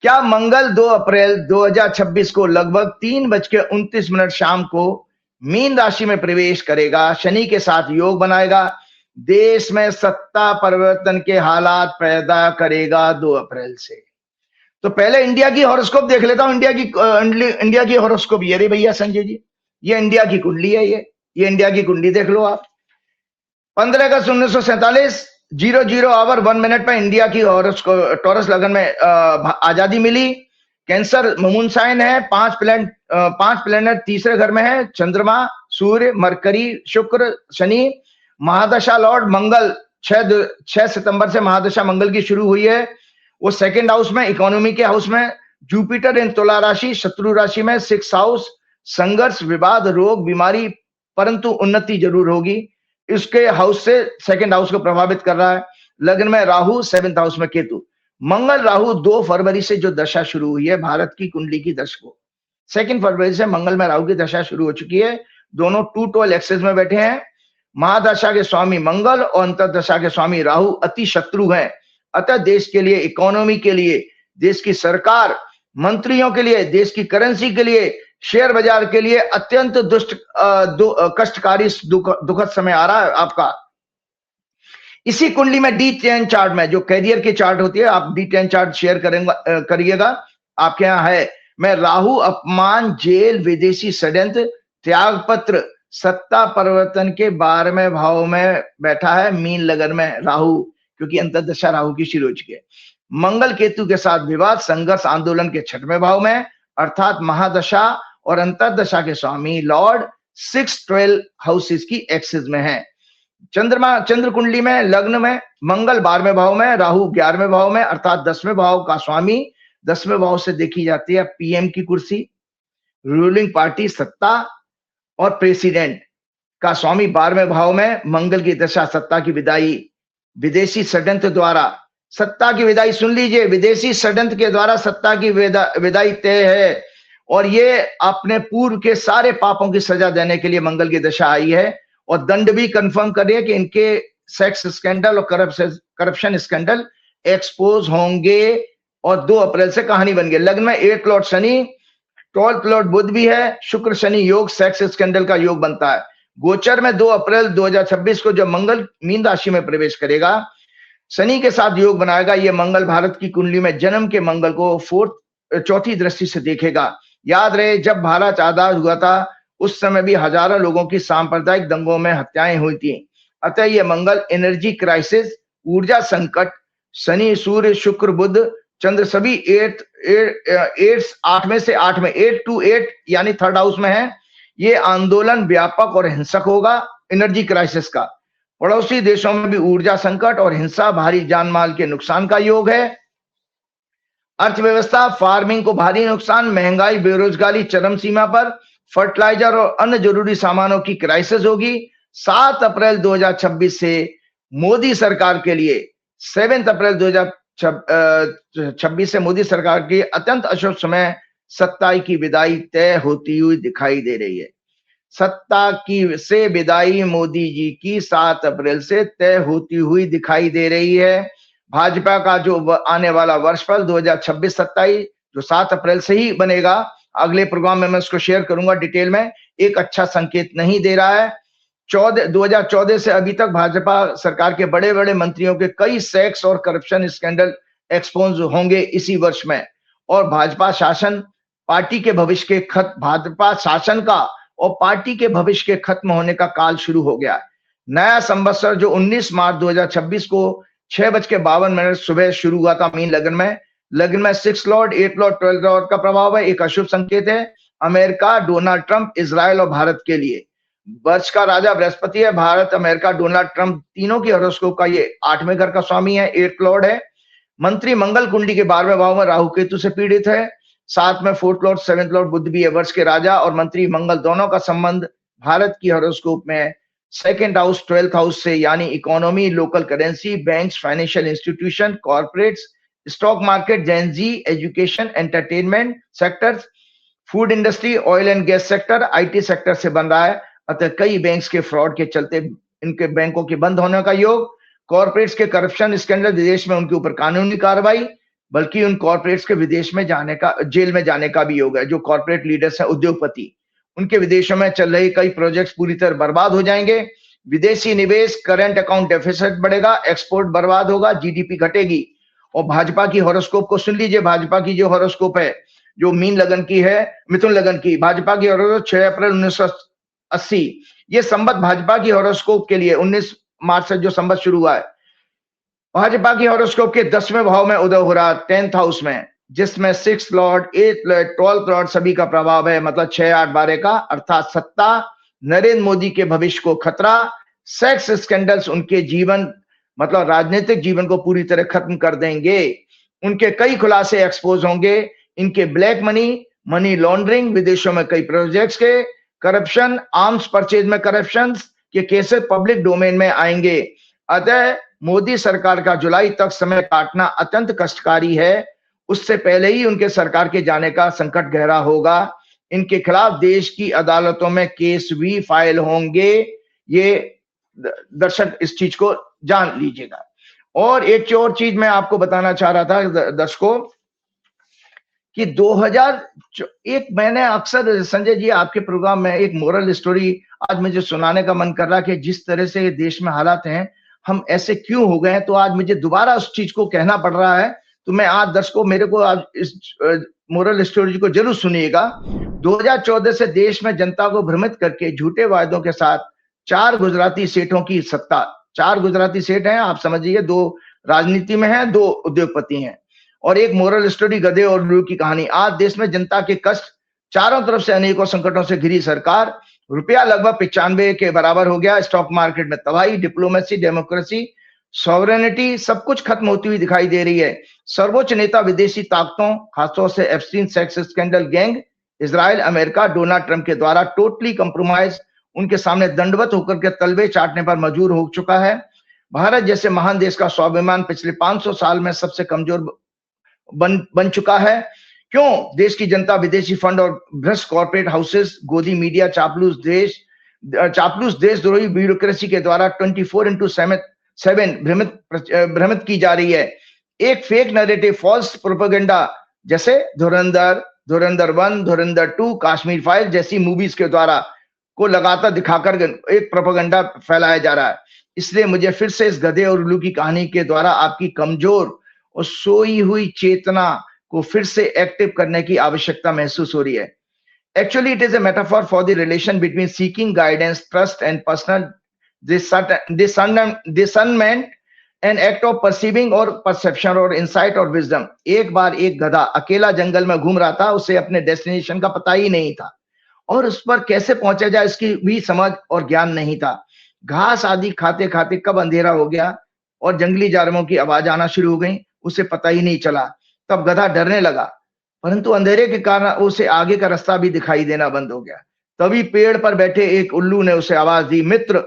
क्या मंगल 2 अप्रैल 2026 को लगभग 3:29 शाम को मीन राशि में प्रवेश करेगा, शनि के साथ योग बनाएगा, देश में सत्ता परिवर्तन के हालात पैदा करेगा 2 अप्रैल से। तो पहले इंडिया की हॉरोस्कोप देख लेता हूं। इंडिया की हॉरोस्कोप ये रे भैया संजय जी, ये इंडिया की कुंडली है। ये इंडिया की कुंडली देख लो आप। 15 अगस्त 1947 00 आवर 1 मिनट पर इंडिया की टॉरस लगन में आजादी मिली। कैंसर मून साइन है। 5 प्लैनेट तीसरे घर में है, चंद्रमा, सूर्य, मरकरी, शुक्र, शनि। महादशा लॉर्ड मंगल 6 सितंबर से महादशा मंगल की शुरू हुई है। वो 2nd हाउस में, इकोनॉमी के हाउस में। जुपिटर इन तुला राशि, शत्रु राशि में, 6th हाउस। संघर्ष, विवाद, रोग, बीमारी, परंतु उन्नति जरूर होगी। इसके हाउस से 2nd हाउस को प्रभावित कर रहा है। लग्न में राहु, 7th हाउस में केतु। मंगल राहु 2 फरवरी से जो दशा शुरू हुई है भारत की कुंडली की दशा को, 2 फरवरी से मंगल में राहु की दशा शुरू हो चुकी है। दोनों 212 एक्सेस में बैठे हैं। महादशा के स्वामी मंगल और अंतरदशा के स्वामी राहु अति शत्रु हैं। अतः देश के लिए, इकोनॉमी के लिए, देश की सरकार, मंत्रियों के लिए, देश की करेंसी के लिए, शेयर बाजार के लिए अत्यंत कष्टकारी दुखद समय आ रहा है आपका। इसी कुंडली में D10 चार्ट में, जो कैरियर की चार्ट होती है, आप D10 चार्ट शेयर करिएगा, आपके यहाँ है। मैं राहु अपमान, जेल, विदेशी षड्यंत्र, त्याग पत्र, सत्ता परिवर्तन के 12वें भाव में बैठा है, मीन लगन में राहु, क्योंकि अंतर्दशा राहु की शुरू हो चुकी है। मंगल केतु के साथ विवाद, संघर्ष, आंदोलन के 6वें भाव में, अर्थात महादशा और अंतर्दशा के स्वामी लॉर्ड 6-12 हाउसेस की एक्सिस में है। चंद्र कुंडली में लग्न में मंगल 12वें भाव में, राहु 11वें भाव में, अर्थात 10वें भाव का स्वामी। 10वें भाव से देखी जाती है पीएम की कुर्सी, रूलिंग पार्टी, सत्ता और प्रेसिडेंट का स्वामी 12वें भाव में। मंगल की दशा सत्ता की विदाई, विदेशी षड्यंत्र द्वारा सत्ता की विदाई, सुन लीजिए, विदेशी षड्यंत्र के द्वारा सत्ता की विदाई तय है। और ये अपने पूर्व के सारे पापों की सजा देने के लिए मंगल की दशा आई है। और दंड भी कंफर्म कर रही है कि इनके सेक्स स्कैंडल और करप्शन स्कैंडल एक्सपोज होंगे। और 2 अप्रैल से कहानी बन गई। लग्न में 8 लॉर्ड शनि, 12 लॉर्ड बुध भी है, शुक्र शनि योग, सेक्स स्कैंडल का योग बनता है। गोचर में 2 अप्रैल 2026 को जब मंगल मीन राशि में प्रवेश करेगा, शनि के साथ योग बनाएगा। ये मंगल भारत की कुंडली में जन्म के मंगल को चौथी दृष्टि से देखेगा। याद रहे, जब भारत आजाद हुआ था उस समय भी हजारों लोगों की सांप्रदायिक दंगों में हत्याएं हुई थी। अतः ये मंगल एनर्जी क्राइसिस, ऊर्जा संकट, शनि, सूर्य, शुक्र, बुध, चंद्र सभी 8 में से 8 में 8 to 8 यानी 3rd हाउस में है। ये आंदोलन व्यापक और हिंसक होगा, एनर्जी क्राइसिस का। पड़ोसी देशों में भी ऊर्जा संकट और हिंसा, भारी जान माल के नुकसान का योग है। अर्थव्यवस्था, फार्मिंग को भारी नुकसान, महंगाई, बेरोजगारी चरम सीमा पर, फर्टिलाइजर और अन्य जरूरी सामानों की क्राइसिस होगी। 7 अप्रैल 2026 से मोदी सरकार के लिए, 7 अप्रैल 2026 से मोदी सरकार की अत्यंत अशुभ समय, सत्ता की विदाई तय होती हुई दिखाई दे रही है। सत्ता की से विदाई मोदी जी की 7 अप्रैल से तय होती हुई दिखाई दे रही है। भाजपा का जो आने वाला वर्षफल 2026-27 जो 7 अप्रैल से ही बनेगा, अगले प्रोग्राम में मैं उसको शेयर करूंगा डिटेल में, एक अच्छा संकेत नहीं दे रहा है। 2014 से अभी तक भाजपा सरकार के बड़े बड़े मंत्रियों के कई सेक्स और करप्शन स्कैंडल एक्सपोज होंगे इसी वर्ष में। और भाजपा शासन, पार्टी के भविष्य के भाजपा शासन का और पार्टी के भविष्य के खत्म होने का काल शुरू हो गया। नया संवत्सर जो 19 मार्च 2026 को 6:52 सुबह शुरू हुआ था मीन लगन में। लगन में 6 लॉर्ड, 8 लॉर्ड, 12 लॉर्ड का प्रभाव है, एक अशुभ संकेत है। अमेरिका, डोनाल्ड ट्रंप, इजराइल और भारत के लिए। वर्ष का राजा बृहस्पति है। भारत, अमेरिका, डोनाल्ड ट्रंप तीनों की हॉरोस्कोप का ये 8वें घर का स्वामी है, 8th लॉर्ड है। मंत्री मंगल कुंडली के 12वें भाव में राहु केतु से पीड़ित है। साथ में 4th लॉर्ड, 7th लॉर्ड बुध भी है। वर्ष के राजा और मंत्री मंगल दोनों का संबंध भारत की हॉरोस्कोप में 2nd हाउस, 12th हाउस से, यानी economy, local currency, banks, financial institution, corporates, stock market, Gen Z, education, entertainment sectors, food industry, oil and gas sector, IT sector से बन रहा है। अतः कई बैंक्स के फ्रॉड के चलते इनके बैंकों के बंद होने का योग, कॉर्पोरेट्स के करप्शन स्कैंडल, विदेश में उनके ऊपर कानूनी कार्रवाई, बल्कि उन कॉर्पोरेट्स के विदेश में जाने का, जेल में जाने का भी योग है। जो कॉर्पोरेट लीडर्स हैं, उद्योगपति, उनके विदेशों में चल रही कई प्रोजेक्ट्स पूरी तरह बर्बाद हो जाएंगे। विदेशी निवेश, करंट अकाउंट डेफिसिट बढ़ेगा, एक्सपोर्ट बर्बाद होगा, जीडीपी घटेगी। और भाजपा की हॉरोस्कोप को सुन लीजिए। भाजपा की जो हॉरोस्कोप है, जो मीन लगन की है, मिथुन लगन की, भाजपा की हॉरोस्कोप 6 अप्रैल 1980। ये संबत भाजपा की हॉरोस्कोप के लिए 19 मार्च से जो संबत शुरू हुआ है, भाजपा की हॉरोस्कोप के 10वें भाव में उदय हो रहा, 10th हाउस में, जिसमें 6th Lord, 8th Lord, 12th Lord सभी का प्रभाव है। मतलब 6, 8, 12 का, अर्थात सत्ता, नरेंद्र मोदी के भविष्य को खतरा, सेक्स स्कैंडल्स उनके जीवन, मतलब राजनीतिक जीवन को पूरी तरह खत्म कर देंगे। उनके कई खुलासे एक्सपोज होंगे। इनके ब्लैक मनी, मनी लॉन्ड्रिंग, विदेशों में कई प्रोजेक्ट्स के करप्शन, आर्म्स परचेज में करप्शन के केसेस पब्लिक डोमेन में आएंगे। अतः मोदी सरकार का जुलाई तक समय काटना अत्यंत कष्टकारी है। उससे पहले ही उनके सरकार के जाने का संकट गहरा होगा। इनके खिलाफ देश की अदालतों में केस भी फाइल होंगे। ये दर्शक इस चीज को जान लीजिएगा। और एक और चीज मैं आपको बताना चाह रहा था दर्शकों कि 2001 मैंने अक्सर संजय जी आपके प्रोग्राम में एक मोरल स्टोरी आज मुझे सुनाने का मन कर रहा कि जिस तरह से देश में हालात हैं, हम ऐसे क्यों हो गए हैं, तो आज मुझे दोबारा उस चीज को कहना पड़ रहा है। तो मैं आज दर्शकों मेरे को आज इस मोरल स्टोरी को जरूर सुनिएगा। 2014 से देश में जनता को भ्रमित करके झूठे वायदों के साथ 4 गुजराती सेठों की सत्ता, 4 गुजराती सेठ हैं, आप समझिए, 2 राजनीति में हैं, 2 उद्योगपति हैं। और एक मोरल स्टोरी गधे और उल्लू की कहानी। आज देश में जनता के कष्ट, चारों तरफ से अनेकों संकटों से घिरी सरकार, रुपया लगभग 95 के बराबर हो गया, स्टॉक मार्केट में तबाही, डिप्लोमेसी, डेमोक्रेसी, सॉवरेनिटी सब कुछ खत्म होती हुई दिखाई दे रही है। सर्वोच्च नेता विदेशी ताकतों, खासतौर से Epstein sex scandal gang, Israel, America, Donald Trump के द्वारा टोटली कंप्रोमाइज, उनके सामने दंडवत होकर के तलवे चाटने पर मजबूर हो चुका है। भारत जैसे महान देश का स्वाभिमान पिछले 500 साल में सबसे कमजोर बन चुका है। क्यों? देश की जनता विदेशी फंड और भ्रष्ट कॉर्पोरेट हाउसेस, गोदी मीडिया, चापलूस देशद्रोही ब्यूरोक्रेसी के द्वारा 24/7 भ्रमित की जा रही है। एक फेक नैरेटिव, फॉल्स प्रोपेगेंडा, जैसे धुरंधर 1, धुरंधर 2, कश्मीर फाइल जैसी मूवीज के द्वारा को लगातार दिखाकर एक प्रोपेगेंडा फैलाया जा रहा है। इसलिए मुझे फिर से इस गधे और उल्लू की कहानी के द्वारा आपकी कमजोर और सोई हुई चेतना को फिर से एक्टिव करने की आवश्यकता महसूस हो रही है। Actually, it is a metaphor for the relation between seeking guidance, trust, and personal discernment, an act of perceiving or perception or insight or wisdom. एक बार एक गधा अकेला जंगल में घूम रहा था, उसे अपने डेस्टिनेशन का पता ही नहीं था और उस पर कैसे पहुंचा जाए इसकी भी समझ और ज्ञान नहीं था। घास आदि खाते खाते कब अंधेरा हो गया और जंगली जानवरों की आवाज आना शुरू हो गई, उसे पता ही नहीं चला। तब गधा डरने लगा, परंतु अंधेरे के कारण उसे आगे का रास्ता भी दिखाई देना बंद हो गया। तभी पेड़ पर बैठे एक उल्लू ने उसे आवाज दी, मित्र,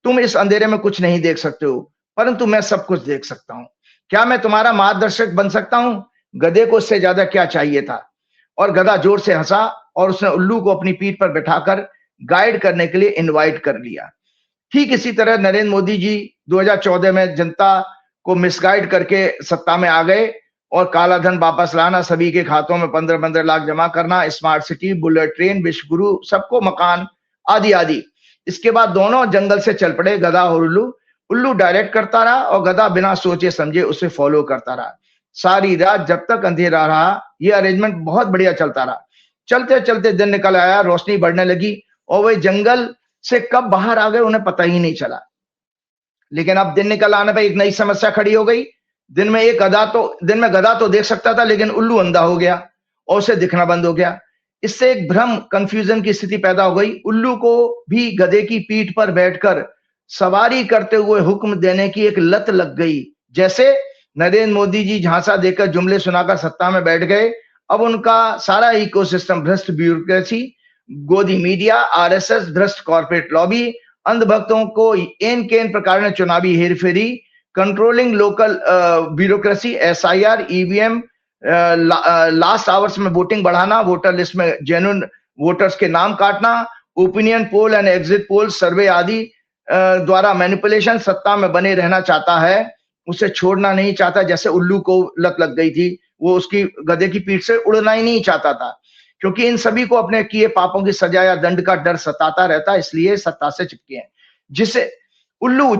तुम इस अंधेरे में कुछ नहीं देख सकते हो, परंतु मैं सब कुछ देख सकता हूं। क्या मैं तुम्हारा मार्गदर्शक बन सकता हूं? गधे को इससे ज्यादा क्या चाहिए था? और गधा जोर से हंसा और उसने उल्लू को अपनी पीठ पर बैठाकर गाइड करने के लिए इनवाइट कर लिया। ठीक इसी तरह नरेंद्र मोदी जी 2014 में जनता को मिसगाइड करके सत्ता में आ गए और काला धन वापस लाना, सभी के खातों में 15-15 लाख जमा करना, स्मार्ट सिटी, बुलेट ट्रेन, विश्व गुरु, सबको मकान आदि आदि। इसके बाद दोनों जंगल से चल पड़े, गधा और उल्लू। उल्लू डायरेक्ट करता रहा और गधा बिना सोचे समझे उसे फॉलो करता रहा। सारी रात जब तक अंधेरा रहा, यह अरेंजमेंट बहुत बढ़िया चलता रहा। चलते चलते दिन निकल आया, रोशनी बढ़ने लगी और वे जंगल से कब बाहर आ गए उन्हें पता ही नहीं चला। लेकिन अब दिन निकल आने पर एक नई समस्या खड़ी हो गई। दिन में गधा तो देख सकता था, लेकिन उल्लू अंधा हो गया और उसे दिखना बंद हो गया। इससे एक भ्रम, कंफ्यूजन की स्थिति पैदा हो गई। उल्लू को भी गधे की पीठ पर बैठकर सवारी करते हुए हुक्म देने की एक लत लग गई। जैसे नरेंद्र मोदी जी झांसा देकर जुमले सुनाकर सत्ता में बैठ गए, अब उनका सारा इकोसिस्टम, भ्रष्ट ब्यूरोक्रेसी, गोदी मीडिया, आरएसएस, भ्रष्ट कॉर्पोरेट लॉबी, अंधभक्तों को एन केन प्रकार में चुनावी हेरफेरी, controlling local bureaucracy, SIR, EVM, last hours में वोटिंग बढ़ाना, वोटर लिस्ट में जेन्युइन वोटर्स के नाम काटना, opinion poll and exit poll survey आदि द्वारा मैनिपुलेशन। सत्ता में बने रहना चाहता है, उसे छोड़ना नहीं चाहता। जैसे उल्लू को लत लग गई थी, वो उसकी गधे की पीठ से उड़ना ही नहीं चाहता था, क्योंकि इन सभी को अपने किए पापों की सजा या दंड का डर सताता रहता, इसलिए सत्ता से चिपके हैं।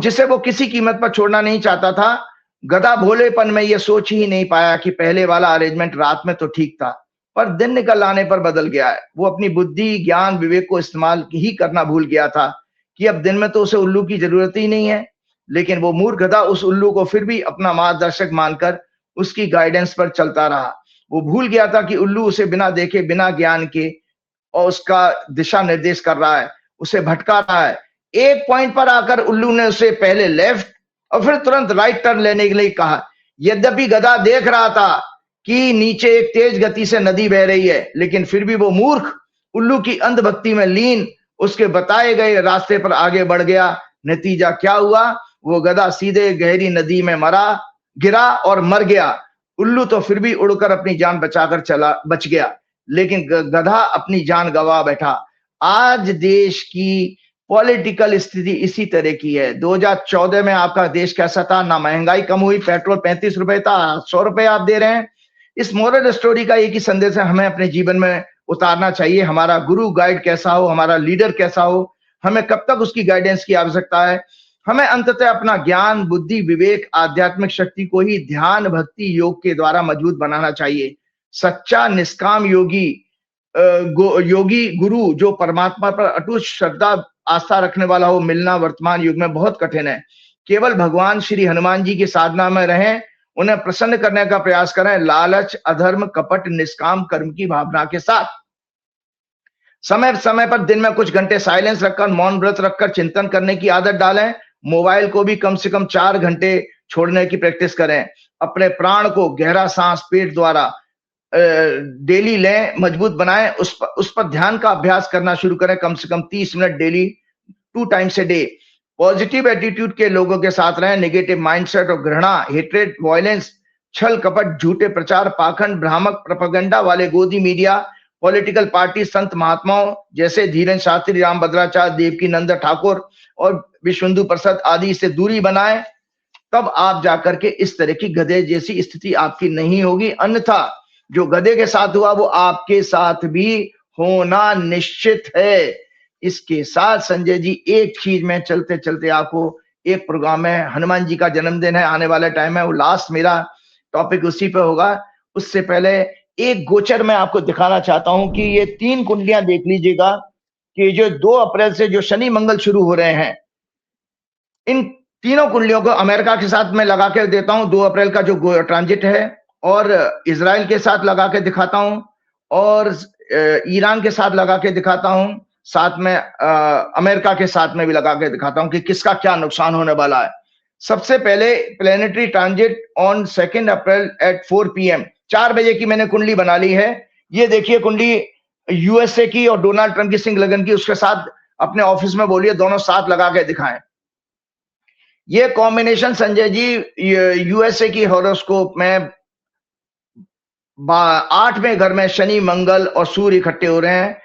जिसे वो किसी कीमत पर छोड़ना नहीं चाहता था। गधा भोलेपन में यह सोच ही नहीं पाया कि पहले वाला अरेंजमेंट रात में तो ठीक था, पर दिन निकल आने पर बदल गया है। वो अपनी बुद्धि, ज्ञान, विवेक को इस्तेमाल ही करना भूल गया था कि अब दिन में तो उसे उल्लू की जरूरत ही नहीं है। लेकिन वो मूर्ख गधा उस उल्लू को फिर भी अपना मार्गदर्शक मानकर उसकी गाइडेंस पर चलता रहा। वो भूल गया था कि उल्लू उसे बिना देखे, बिना ज्ञान के और उसका दिशा निर्देश कर रहा है, उसे भटका रहा है। एक पॉइंट पर आकर उल्लू ने उसे पहले लेफ्ट और फिर तुरंत राइट टर्न लेने के लिए कहा। यद्यपि गधा देख रहा था कि नीचे एक तेज गति से नदी बह रही है, लेकिन फिर भी वो मूर्ख उल्लू की अंधभक्ति में लीन उसके बताए गए रास्ते पर आगे बढ़ गया। नतीजा क्या हुआ? वो गधा सीधे गहरी नदी में गिरा और मर गया। उल्लू तो फिर भी उड़कर अपनी जान बचाकर बच गया, लेकिन गधा अपनी जान गंवा बैठा। आज देश की पॉलिटिकल स्थिति इसी तरह की है। 2014 में आपका देश कैसा था? ना महंगाई कम हुई, पेट्रोल 35 रुपए था, 100 रुपए आप दे रहे हैं। इस मोरल स्टोरी का एक ही संदेश है, हमें अपने जीवन में उतारना चाहिए। हमारा गुरु गाइड कैसा हो, हमारा लीडर कैसा हो, हमें कब तक उसकी गाइडेंस की आवश्यकता है। हमें अंततः अपना ज्ञान, बुद्धि, विवेक, आध्यात्मिक शक्ति को ही ध्यान, भक्ति, योग के द्वारा मजबूत बनाना चाहिए। सच्चा निष्काम योगी गुरु जो परमात्मा पर अटूट श्रद्धा आस्था रखने वाला हो, मिलना वर्तमान युग में बहुत कठिन है। केवल भगवान श्री हनुमान जी की साधना में रहें, उन्हें प्रसन्न करने का प्रयास करें। लालच, अधर्म, कपट, निष्काम कर्म की भावना के साथ समय समय पर दिन में कुछ घंटे साइलेंस रखकर, मौन व्रत रखकर चिंतन करने की आदत डालें। मोबाइल को भी कम से कम 4 घंटे छोड़ने की प्रैक्टिस करें। अपने प्राण को गहरा सांस पेट द्वारा डेली लें, मजबूत बनाएं। उस पर ध्यान का अभ्यास करना शुरू करें, कम से कम 30 minute daily, 2 times a day. Positive attitude के लोगों के साथ रहें। नेगेटिव माइंडसेट और घृणा, हेट्रेड, वायलेंस, छल कपट, झूठे प्रचार, पाखंड, भ्रामक प्रोपेगेंडा वाले गोदी मीडिया, पॉलिटिकल पार्टी, संत महात्माओं जैसे धीरेन्द्र शास्त्री, राम भद्राचार्य, देवकी नंदन ठाकुर और विश्वेंदु प्रसाद आदि से दूरी बनाएं। तब आप जाकर के इस तरह की गधे जैसी स्थिति आपकी नहीं होगी। अन्यथा जो गधे के साथ हुआ वो आपके साथ भी होना निश्चित है। इसके साथ संजय जी एक चीज में चलते चलते आपको एक प्रोग्राम में, हनुमान जी का जन्मदिन है, आने वाला टाइम है, वो लास्ट मेरा टॉपिक उसी पे होगा। उससे पहले एक गोचर मैं आपको दिखाना चाहता हूं कि ये 3 कुंडलियां देख लीजिएगा कि जो 2 अप्रैल से जो शनि मंगल शुरू हो रहे हैं, इन तीनों कुंडलियों को अमेरिका के साथ मैं लगा के देता हूं। 2 अप्रैल का जो ट्रांजिट है, और इजराइल के साथ लगा के दिखाता हूं, और ईरान के साथ लगा के दिखाता हूं, साथ में अमेरिका के साथ में भी लगा के दिखाता हूं कि किसका क्या नुकसान होने वाला है। सबसे पहले planetary transit on 2 April at 4 PM, 4 बजे की मैंने कुंडली बना ली है। ये देखिए कुंडली यूएसए की और डोनाल्ड ट्रंप की सिंह लगन की, उसके साथ अपने ऑफिस में बोलिए दोनों साथ लगा के दिखाएं। ये कॉम्बिनेशन संजय जी यूएसए की हॉरोस्कोप में 8वें घर में शनि, मंगल और सूर्य इकट्ठे हो रहे हैं।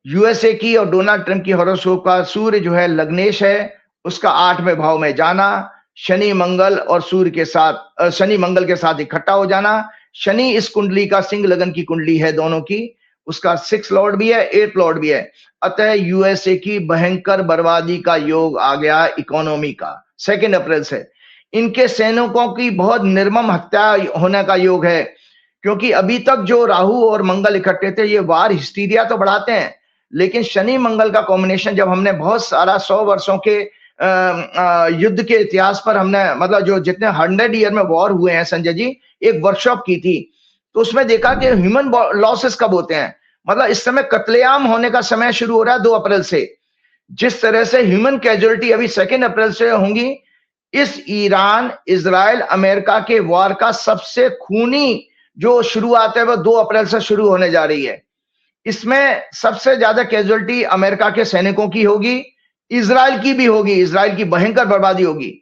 यूएसए की और डोनाल्ड ट्रंप की हॉरोस्कोप का सूर्य जो है लग्नेश है, उसका 8वें भाव में जाना, शनि मंगल और सूर्य के साथ, शनि मंगल के साथ इकट्ठा हो जाना। शनि इस कुंडली का सिंह लगन की कुंडली है दोनों की, उसका 6 लॉर्ड भी है, 8 लॉर्ड भी है। अतः यूएसए की भयंकर बर्बादी का योग आ गया इकोनॉमी का 2 अप्रैल से। इनके सैनिकों की बहुत निर्मम हत्या होने का योग है, क्योंकि अभी तक जो राहु और मंगल इकट्ठे थे ये वार हिस्टीरिया तो बढ़ाते हैं, लेकिन शनि मंगल का कॉम्बिनेशन जब हमने बहुत सारा 100 वर्षों के युद्ध के इतिहास पर हमने, मतलब जो जितने 100 ईयर में वॉर हुए हैं संजय जी, एक वर्कशॉप की थी, तो उसमें देखा कि ह्यूमन लॉसेस कब होते हैं। मतलब इस समय कत्लेआम होने का समय शुरू हो रहा है 2 अप्रैल से। जिस तरह से ह्यूमन कैजुअलिटी अभी 2 अप्रैल से होंगी, इस ईरान, इजराइल, अमेरिका के वॉर का सबसे खूनी जो शुरुआत है वो 2 अप्रैल से शुरू होने जा रही है। इसमें सबसे ज्यादा कैजुअलिटी अमेरिका के सैनिकों की होगी, इजराइल की भी होगी, इजराइल की भयंकर बर्बादी होगी।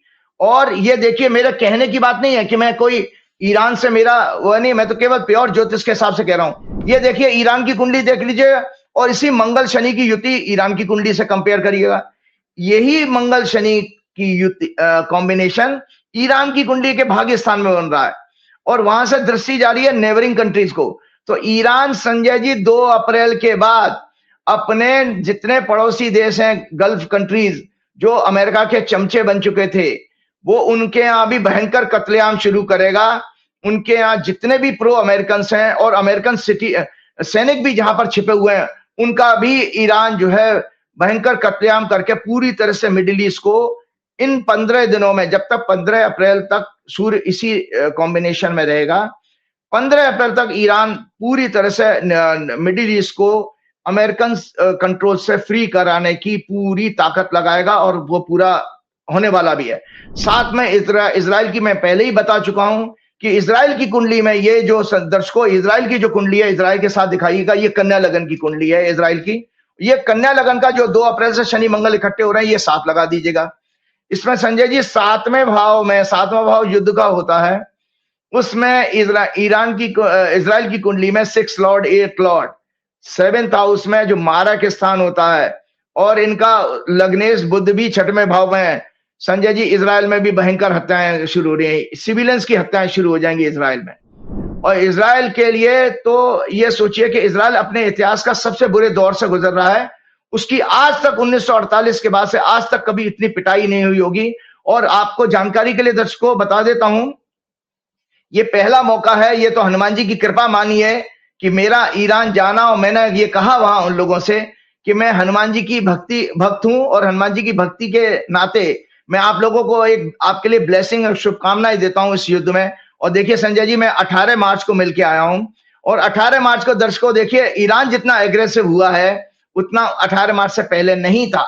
और ये देखिए, मेरे कहने की बात नहीं है कि मैं कोई ईरान से मेरा वो नहीं, मैं तो केवल प्योर ज्योतिष के हिसाब से कह रहा हूं। ये देखिए ईरान की कुंडली देख लीजिए और इसी मंगल शनि की युति ईरान की कुंडली से कंपेयर करिएगा। यही मंगल शनि की युति कॉम्बिनेशन ईरान की कुंडली के भाग्य स्थान में बन रहा है, और वहां से दृष्टि जा रही है नेबरिंग कंट्रीज को। तो ईरान संजय जी 2 अप्रैल के बाद अपने जितने पड़ोसी देश हैं, गल्फ कंट्रीज जो अमेरिका के चमचे बन चुके थे, वो उनके यहां भी भयंकर कत्लेआम शुरू करेगा। उनके यहां जितने भी प्रो अमेरिकन हैं और अमेरिकन सैनिक भी जहां पर छिपे हुए हैं, उनका भी ईरान जो है भयंकर कत्लेआम करके पूरी तरह से मिडिल ईस्ट को इन 15 दिनों में, जब तक 15 अप्रैल तक सूर्य इसी कॉम्बिनेशन में रहेगा, 15 अप्रैल तक ईरान पूरी तरह से मिडिल ईस्ट को अमेरिकन कंट्रोल से फ्री कराने की पूरी ताकत लगाएगा, और वो पूरा होने वाला भी है। साथ में इजराइल की मैं पहले ही बता चुका हूं कि इजराइल की कुंडली में, ये जो दर्शकों इजराइल की जो कुंडली है, इजराइल के साथ दिखाइएगा, ये कन्या लगन की कुंडली है इजराइल की। ये कन्या लगन का जो 2 अप्रैल से शनि मंगल इकट्ठे हो रहे हैं, ये साथ लगा दीजिएगा। इसमें संजय जी सातवां भाव युद्ध का होता है। उसमें इजराइल की कुंडली में 6 लॉर्ड 8 लॉर्ड 7th हाउस में जो मारक स्थान होता है, और इनका लग्नेश बुध भी 6वें भाव में है। संजय जी इजराइल में भी भयंकर हत्याएं शुरू हो रही हैं, सिविलियंस की हत्याएं शुरू हो जाएंगी इजराइल में। और इजराइल के लिए तो ये सोचिए कि इजराइल अपने इतिहास का सबसे बुरे दौर से गुजर रहा है। उसकी आज तक 1948 के बाद से आज तक कभी इतनी पिटाई नहीं हुई होगी। और आपको जानकारी के लिए दर्शकों बता देता हूं, ये पहला मौका है, ये तो हनुमान जी की कृपा मानिए कि मेरा ईरान जाना, और मैंने ये कहा वहां उन लोगों से कि मैं हनुमान जी की भक्त हूं, और हनुमान जी की भक्ति के नाते मैं आप लोगों को एक आपके लिए ब्लेसिंग और शुभकामनाएं देता हूं इस युद्ध में। और देखिए संजय जी, मैं 18 मार्च को मिलके आया हूं, और 18 मार्च को दर्शकों देखिए ईरान जितना एग्रेसिव हुआ है उतना 18 मार्च से पहले नहीं था।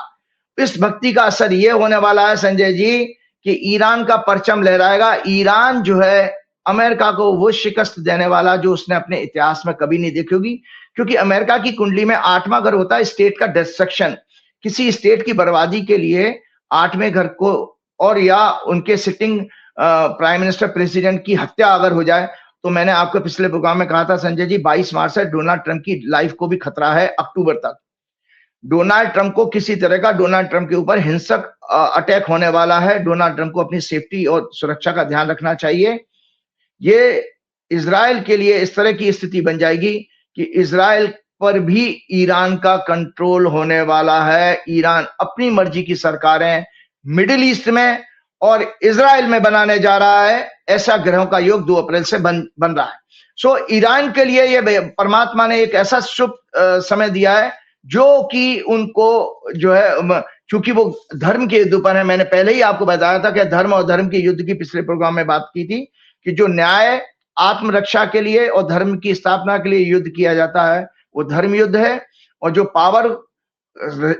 इस भक्ति का असर ये होने वाला है संजय जी कि ईरान का परचम लहराएगा। ईरान जो है अमेरिका को वो शिकस्त देने वाला जो उसने अपने इतिहास में कभी नहीं देखी होगी, क्योंकि अमेरिका की कुंडली में 8वां घर होता है स्टेट का डिस्ट्रक्शन। किसी स्टेट की बर्बादी के लिए 8वें घर को, और या उनके सिटिंग प्राइम मिनिस्टर प्रेसिडेंट की हत्या अगर हो जाए, तो मैंने आपको पिछले प्रोग्राम में कहा था संजय जी 22 मार्च से डोनाल्ड ट्रंप की लाइफ को भी खतरा है अक्टूबर तक। डोनाल्ड ट्रंप को किसी तरह का डोनाल्ड ट्रंप के ऊपर हिंसक अटैक होने वाला है। डोनाल्ड ट्रंप को अपनी सेफ्टी और सुरक्षा का ध्यान रखना चाहिए। ये इजराइल के लिए इस तरह की स्थिति बन जाएगी कि इजराइल पर भी ईरान का कंट्रोल होने वाला है। ईरान अपनी मर्जी की सरकारें मिडिल ईस्ट में और इजराइल में बनाने जा रहा है। ऐसा ग्रहों का योग 2 अप्रैल से बन रहा है। सो ईरान के लिए ये परमात्मा ने एक ऐसा शुभ समय दिया है जो कि उनको जो है, चूंकि वो धर्म के युद्ध पर है। मैंने पहले ही आपको बताया था कि धर्म और धर्म के युद्ध की पिछले प्रोग्राम में बात की थी कि जो न्याय आत्मरक्षा के लिए और धर्म की स्थापना के लिए युद्ध किया जाता है वो धर्म युद्ध है। और जो पावर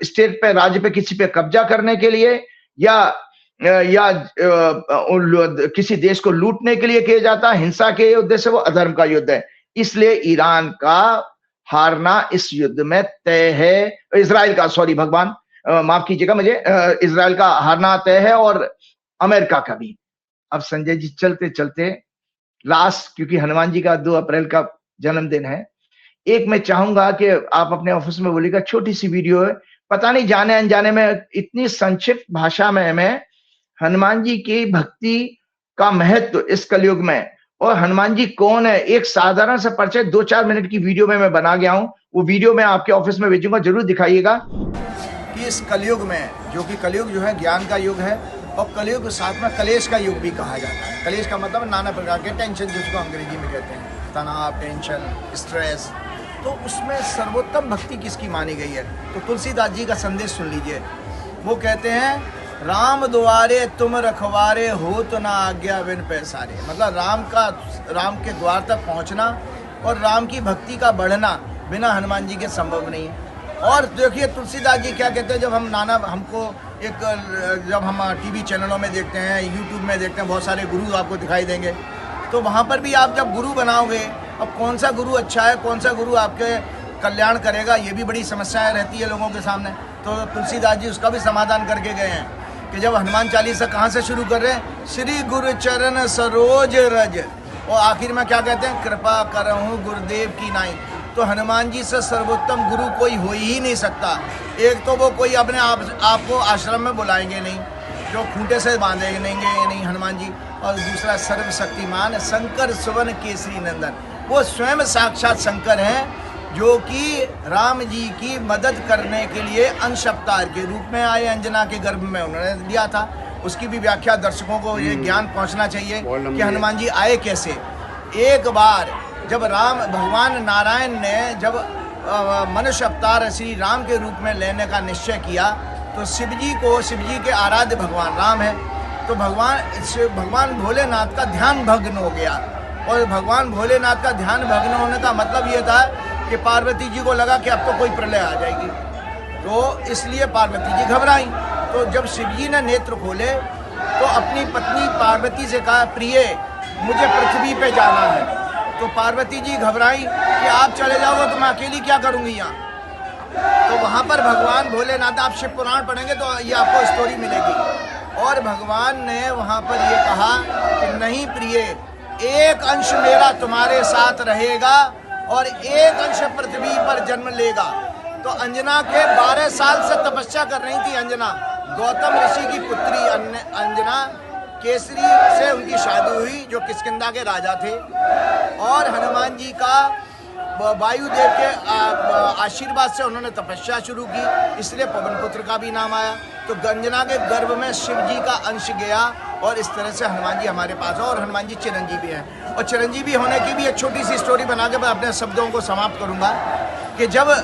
स्टेट पे, राज्य पे किसी पे कब्जा करने के लिए या किसी देश को लूटने के लिए किया जाता है, हिंसा के युद्ध से, वो अधर्म का युद्ध है। इसलिए ईरान का हारना इस युद्ध में तय है। इजराइल का, सॉरी भगवान माफ कीजिएगा मुझे, इजराइल का हारना तय है और अमेरिका का भी। अब संजय जी चलते चलते लास्ट, क्योंकि हनुमान जी का 2 अप्रैल का जन्मदिन है, एक मैं चाहूंगा कि आप अपने ऑफिस में बोलिएगा, छोटी सी वीडियो है, पता नहीं जाने अनजाने में इतनी संक्षिप्त भाषा में मैं हनुमान जी की भक्ति का महत्व इस कलयुग में और हनुमान जी कौन है, एक साधारण सा परिचय 2-4 मिनट की वीडियो में मैं बना गया हूं। वो वीडियो मैं आपके ऑफिस में भेजूंगा, जरूर दिखाइएगा। कि इस कलयुग में, जो कि कलयुग जो है ज्ञान का युग है, और कलयुग साथ में कलेश का युग भी कहा जाता है। कलेश का मतलब नाना प्रकार के टेंशन, जिसको अंग्रेजी में कहते हैं, तनाव, टेंशन, स्ट्रेस। तो उसमें सर्वोत्तम भक्ति किसकी मानी गई है? तो तुलसीदास जी का संदेश सुन लीजिए। वो कहते हैं, राम द्वारे तुम रखवारे, हो तो ना आज्ञा बिन पैसारे। मतलब राम के द्वार तक पहुंचना और राम की भक्ति का बढ़ना बिना हनुमान जी के संभव नहीं है। और देखिए तुलसीदास जी क्या कहते हैं, जब हम टीवी चैनलों में देखते हैं, यूट्यूब में देखते हैं, बहुत सारे गुरु आपको दिखाई देंगे, तो वहाँ पर भी आप जब गुरु बनाओगे, अब कौन सा गुरु अच्छा है, कौन सा गुरु आपके कल्याण करेगा, ये भी बड़ी समस्याएं रहती है लोगों के सामने। तो तुलसीदास जी उसका भी समाधान करके गए हैं कि जब हनुमान चालीसा कहाँ से शुरू कर रहे हैं, श्री गुरु चरण सरोज रज, और आखिर में क्या कहते हैं, कृपा करहूँ गुरुदेव की नाई। तो हनुमान जी से सर्वोत्तम गुरु कोई हो ही नहीं सकता। एक तो वो कोई अपने आपको आश्रम में बुलाएंगे नहीं, जो खूंटे से बांधेंगे नहीं हनुमान जी, और दूसरा सर्वशक्तिमान शंकर सुवन केसरी नंदन, वो स्वयं साक्षात शंकर हैं, जो कि राम जी की मदद करने के लिए अंश अवतार के रूप में आए, अंजना के गर्भ में उन्होंने दिया था। उसकी भी व्याख्या दर्शकों को ये ज्ञान पहुंचना चाहिए कि हनुमान जी आए कैसे। एक बार जब भगवान नारायण ने जब मनुष्य अवतार श्री राम के रूप में लेने का निश्चय किया, तो शिव जी के आराध्य भगवान राम है, तो भगवान भोलेनाथ का ध्यान भग्न हो गया। और भगवान भोलेनाथ का ध्यान भग्न होने का मतलब ये था कि पार्वती जी को लगा कि अब तो कोई प्रलय आ जाएगी, तो इसलिए पार्वती जी घबराई। तो जब शिव जी ने नेत्र खोले तो अपनी पत्नी पार्वती से कहा, प्रिय मुझे पृथ्वी पे जाना है। तो पार्वती जी घबराई कि आप चले जाओगे तो मैं अकेली क्या करूँगी यहाँ। तो वहाँ पर भगवान भोलेनाथ, आप शिव पुराण पढ़ेंगे तो ये आपको स्टोरी मिलेगी, और भगवान ने वहाँ पर ये कहा कि नहीं प्रिय, एक अंश मेरा तुम्हारे साथ रहेगा और एक अंश पृथ्वी पर जन्म लेगा। तो अंजना के 12 साल से तपस्या कर रही थी अंजना, गौतम ऋषि की पुत्री अंजना, केसरी से उनकी शादी हुई जो किष्किंधा के राजा थे, और हनुमान जी का वायुदेव के आशीर्वाद से उन्होंने तपस्या शुरू की, इसलिए पवन पुत्र का भी नाम आया। तो अंजना के गर्भ में शिव जी का अंश गया और इस तरह से हनुमान जी हमारे पास है। और हनुमान जी चिरंजीवी हैं, और चिरंजीवी होने की भी एक छोटी सी स्टोरी बना के मैं अपने शब्दों को समाप्त करूंगा कि जब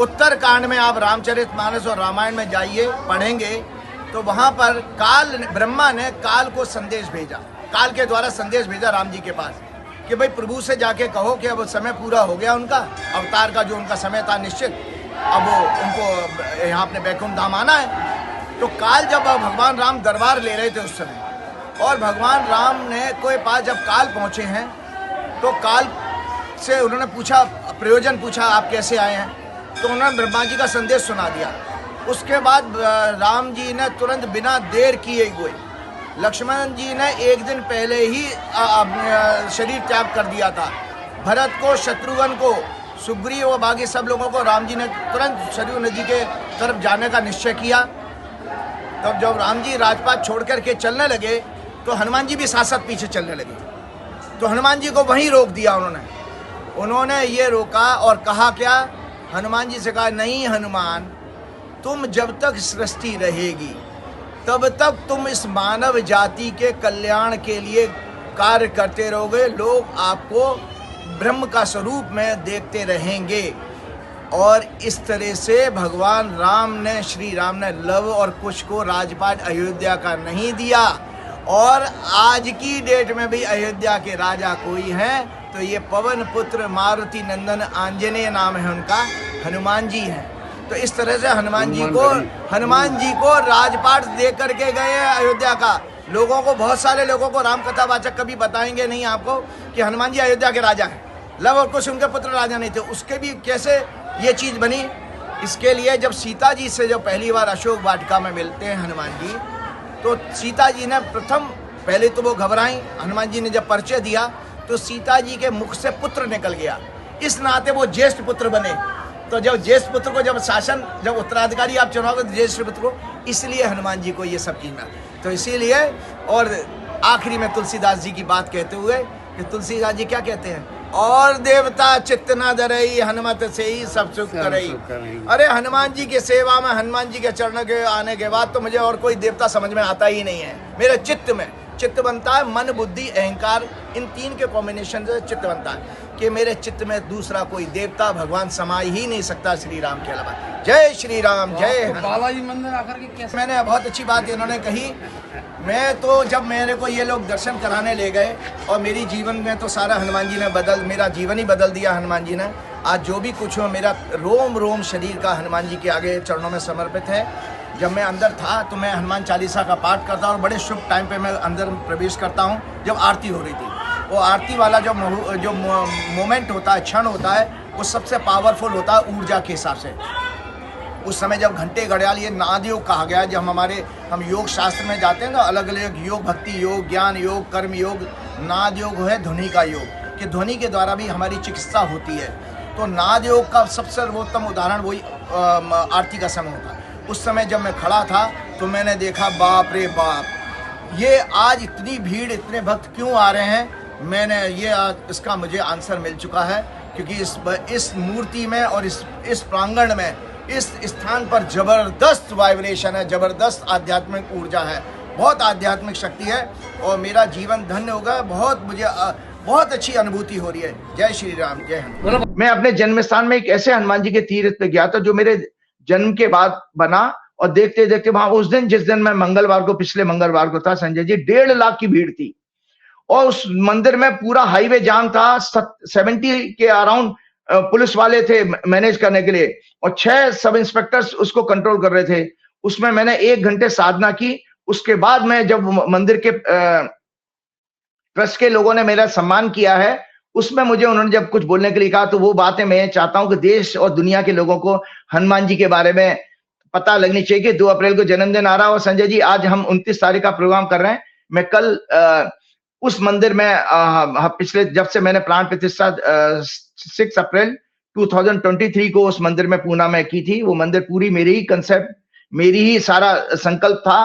उत्तरकांड में आप रामचरितमानस और रामायण में जाइए, पढ़ेंगे, तो वहाँ पर ब्रह्मा ने काल को संदेश भेजा, काल के द्वारा संदेश भेजा राम जी के पास कि भाई प्रभु से जाके कहो कि अब समय पूरा हो गया उनका अवतार का, जो उनका समय था निश्चित, अब वो उनको यहाँ अपने बैकुंठ धाम आना है। तो काल जब भगवान राम दरबार ले रहे थे उस समय, और भगवान राम ने कोई पास जब काल पहुँचे हैं तो काल से उन्होंने पूछा, प्रयोजन पूछा, आप कैसे आए हैं? तो उन्होंने ब्रह्मा जी का संदेश सुना दिया। उसके बाद राम जी ने तुरंत बिना देर किए हुए, लक्ष्मण जी ने एक दिन पहले ही शरीर त्याग कर दिया था, भरत को, शत्रुघ्न को, सुग्रीव और बाकी सब लोगों को राम जी ने तुरंत सरयू नदी के तरफ जाने का निश्चय किया। तब जब राम जी राजपाट छोड़ करके चलने लगे तो हनुमान जी भी साथ साथ पीछे चलने लगे। तो हनुमान जी को वहीं रोक दिया उन्होंने ये रोका और कहा क्या, हनुमान जी से कहा, नहीं हनुमान, तुम जब तक सृष्टि रहेगी तब तक तुम इस मानव जाति के कल्याण के लिए कार्य करते रहोगे, लोग आपको ब्रह्म का स्वरूप में देखते रहेंगे। और इस तरह से भगवान राम ने, श्री राम ने लव और कुश को राजपाट अयोध्या का नहीं दिया, और आज की डेट में भी अयोध्या के राजा कोई हैं तो ये पवन पुत्र मारुति नंदन आंजनेय नाम है उनका, हनुमान जी हैं। तो इस तरह से हनुमान जी को राजपाट दे करके गए हैं अयोध्या का। लोगों को, बहुत सारे लोगों को राम कथा वाचक कभी बताएंगे नहीं आपको कि हनुमान जी अयोध्या के राजा हैं, लव और कुश उनके पुत्र राजा नहीं थे। उसके भी कैसे ये चीज़ बनी, इसके लिए जब सीता जी से जब पहली बार अशोक वाटिका में मिलते हैं हनुमान जी, तो सीता जी ने पहले तो वो घबराई, हनुमान जी ने जब परिचय दिया तो सीता जी के मुख से पुत्र निकल गया, इस नाते वो ज्येष्ठ पुत्र बने। तो जब ज्येष्ठ पुत्र को जब उत्तराधिकारी आप चुनाओगे तो ज्येष्ठ पुत्र को, इसलिए हनुमान जी को ये सब चीज में, तो इसीलिए। और आखिरी में तुलसीदास जी की बात कहते हुए कि तुलसीदास जी क्या कहते हैं, और देवता चित्त न धरई, हनुमत से ही सब सुख करई। अरे हनुमान जी की सेवा में, हनुमान जी के चरण के आने के बाद तो मुझे और कोई देवता समझ में आता ही नहीं है। मेरे चित्त में चित्त बनता है, मन बुद्धि अहंकार, इन तीन के कॉम्बिनेशन से चित्त बनता है कि मेरे चित्त में दूसरा कोई देवता भगवान समा ही नहीं सकता श्री राम के अलावा। जय श्री राम, जय बालाजी मंदिर आकर के कैसे? मैंने बहुत अच्छी बात इन्होंने कही। मैं तो जब मेरे को ये लोग दर्शन कराने ले गए, और मेरी जीवन में तो सारा हनुमान जी ने मेरा जीवन ही बदल दिया हनुमान जी ने। आज जो भी कुछ हो, मेरा रोम रोम शरीर का हनुमान जी के आगे चरणों में समर्पित है। जब मैं अंदर था तो मैं हनुमान चालीसा का पाठ करता और बड़े शुभ टाइम पे मैं अंदर प्रवेश करता हूँ जब आरती हो रही थी। वो आरती वाला जो मोमेंट होता है, क्षण होता है, वो सबसे पावरफुल होता है ऊर्जा के हिसाब से। उस समय जब घंटे घड़ियाल, ये नाद योग कहा गया है, जब हम योग शास्त्र में जाते हैं ना, अलग अलग योग, भक्ति योग, ज्ञान योग, कर्म योग, नाद योग है ध्वनि का योग, कि ध्वनि के द्वारा भी हमारी चिकित्सा होती है। तो नाद योग का सबसे सर्वोत्तम उदाहरण वही आरती का समय होता है। उस समय जब मैं खड़ा था तो मैंने देखा, बाप रे बाप, ये आज इतनी भीड़, इतने भक्त क्यों आ रहे हैं। मैंने ये इसका मुझे आंसर मिल चुका है, क्योंकि इस मूर्ति में और इस प्रांगण में, इस स्थान पर जबरदस्त वाइब्रेशन है, जबरदस्त आध्यात्मिक ऊर्जा है, बहुत आध्यात्मिक शक्ति है, और मेरा जीवन धन्य होगा। मुझे बहुत अच्छी अनुभूति हो रही है। जय श्री राम, जय हनुमान। मैं अपने जन्म स्थान में एक ऐसे हनुमान जी के तीर्थ पे गया था जो मेरे जन्म के बाद बना, और देखते देखते वहां उस दिन, जिस दिन मैं मंगलवार को, पिछले मंगलवार को था संजय जी, 1.5 लाख की भीड़ थी, और उस मंदिर में पूरा हाईवे जाम था। 70 के अराउंड पुलिस वाले थे मैनेज करने के लिए, और 6 सब इंस्पेक्टर्स उसको कंट्रोल कर रहे थे। उसमें मैंने 1 घंटे साधना की। उसके बाद में जब मंदिर के ट्रस्ट के लोगों ने मेरा सम्मान किया है, उसमें उन्होंने जब कुछ बोलने के लिए कहा, तो वो बातें मैं चाहता हूं कि देश और दुनिया के लोगों को हनुमान जी के बारे में पता लगनी चाहिए कि 2 अप्रैल को जन्मदिन आ रहा है। और संजय जी, आज हम 29 तारीख का प्रोग्राम कर रहे हैं। मैं कल उस मंदिर में पिछले जब से मैंने प्राण प्रतिष्ठा 6 अप्रैल 2023 को उस मंदिर में पूना में की थी। वो मंदिर पूरी मेरी ही कंसेप्ट, मेरी ही सारा संकल्प था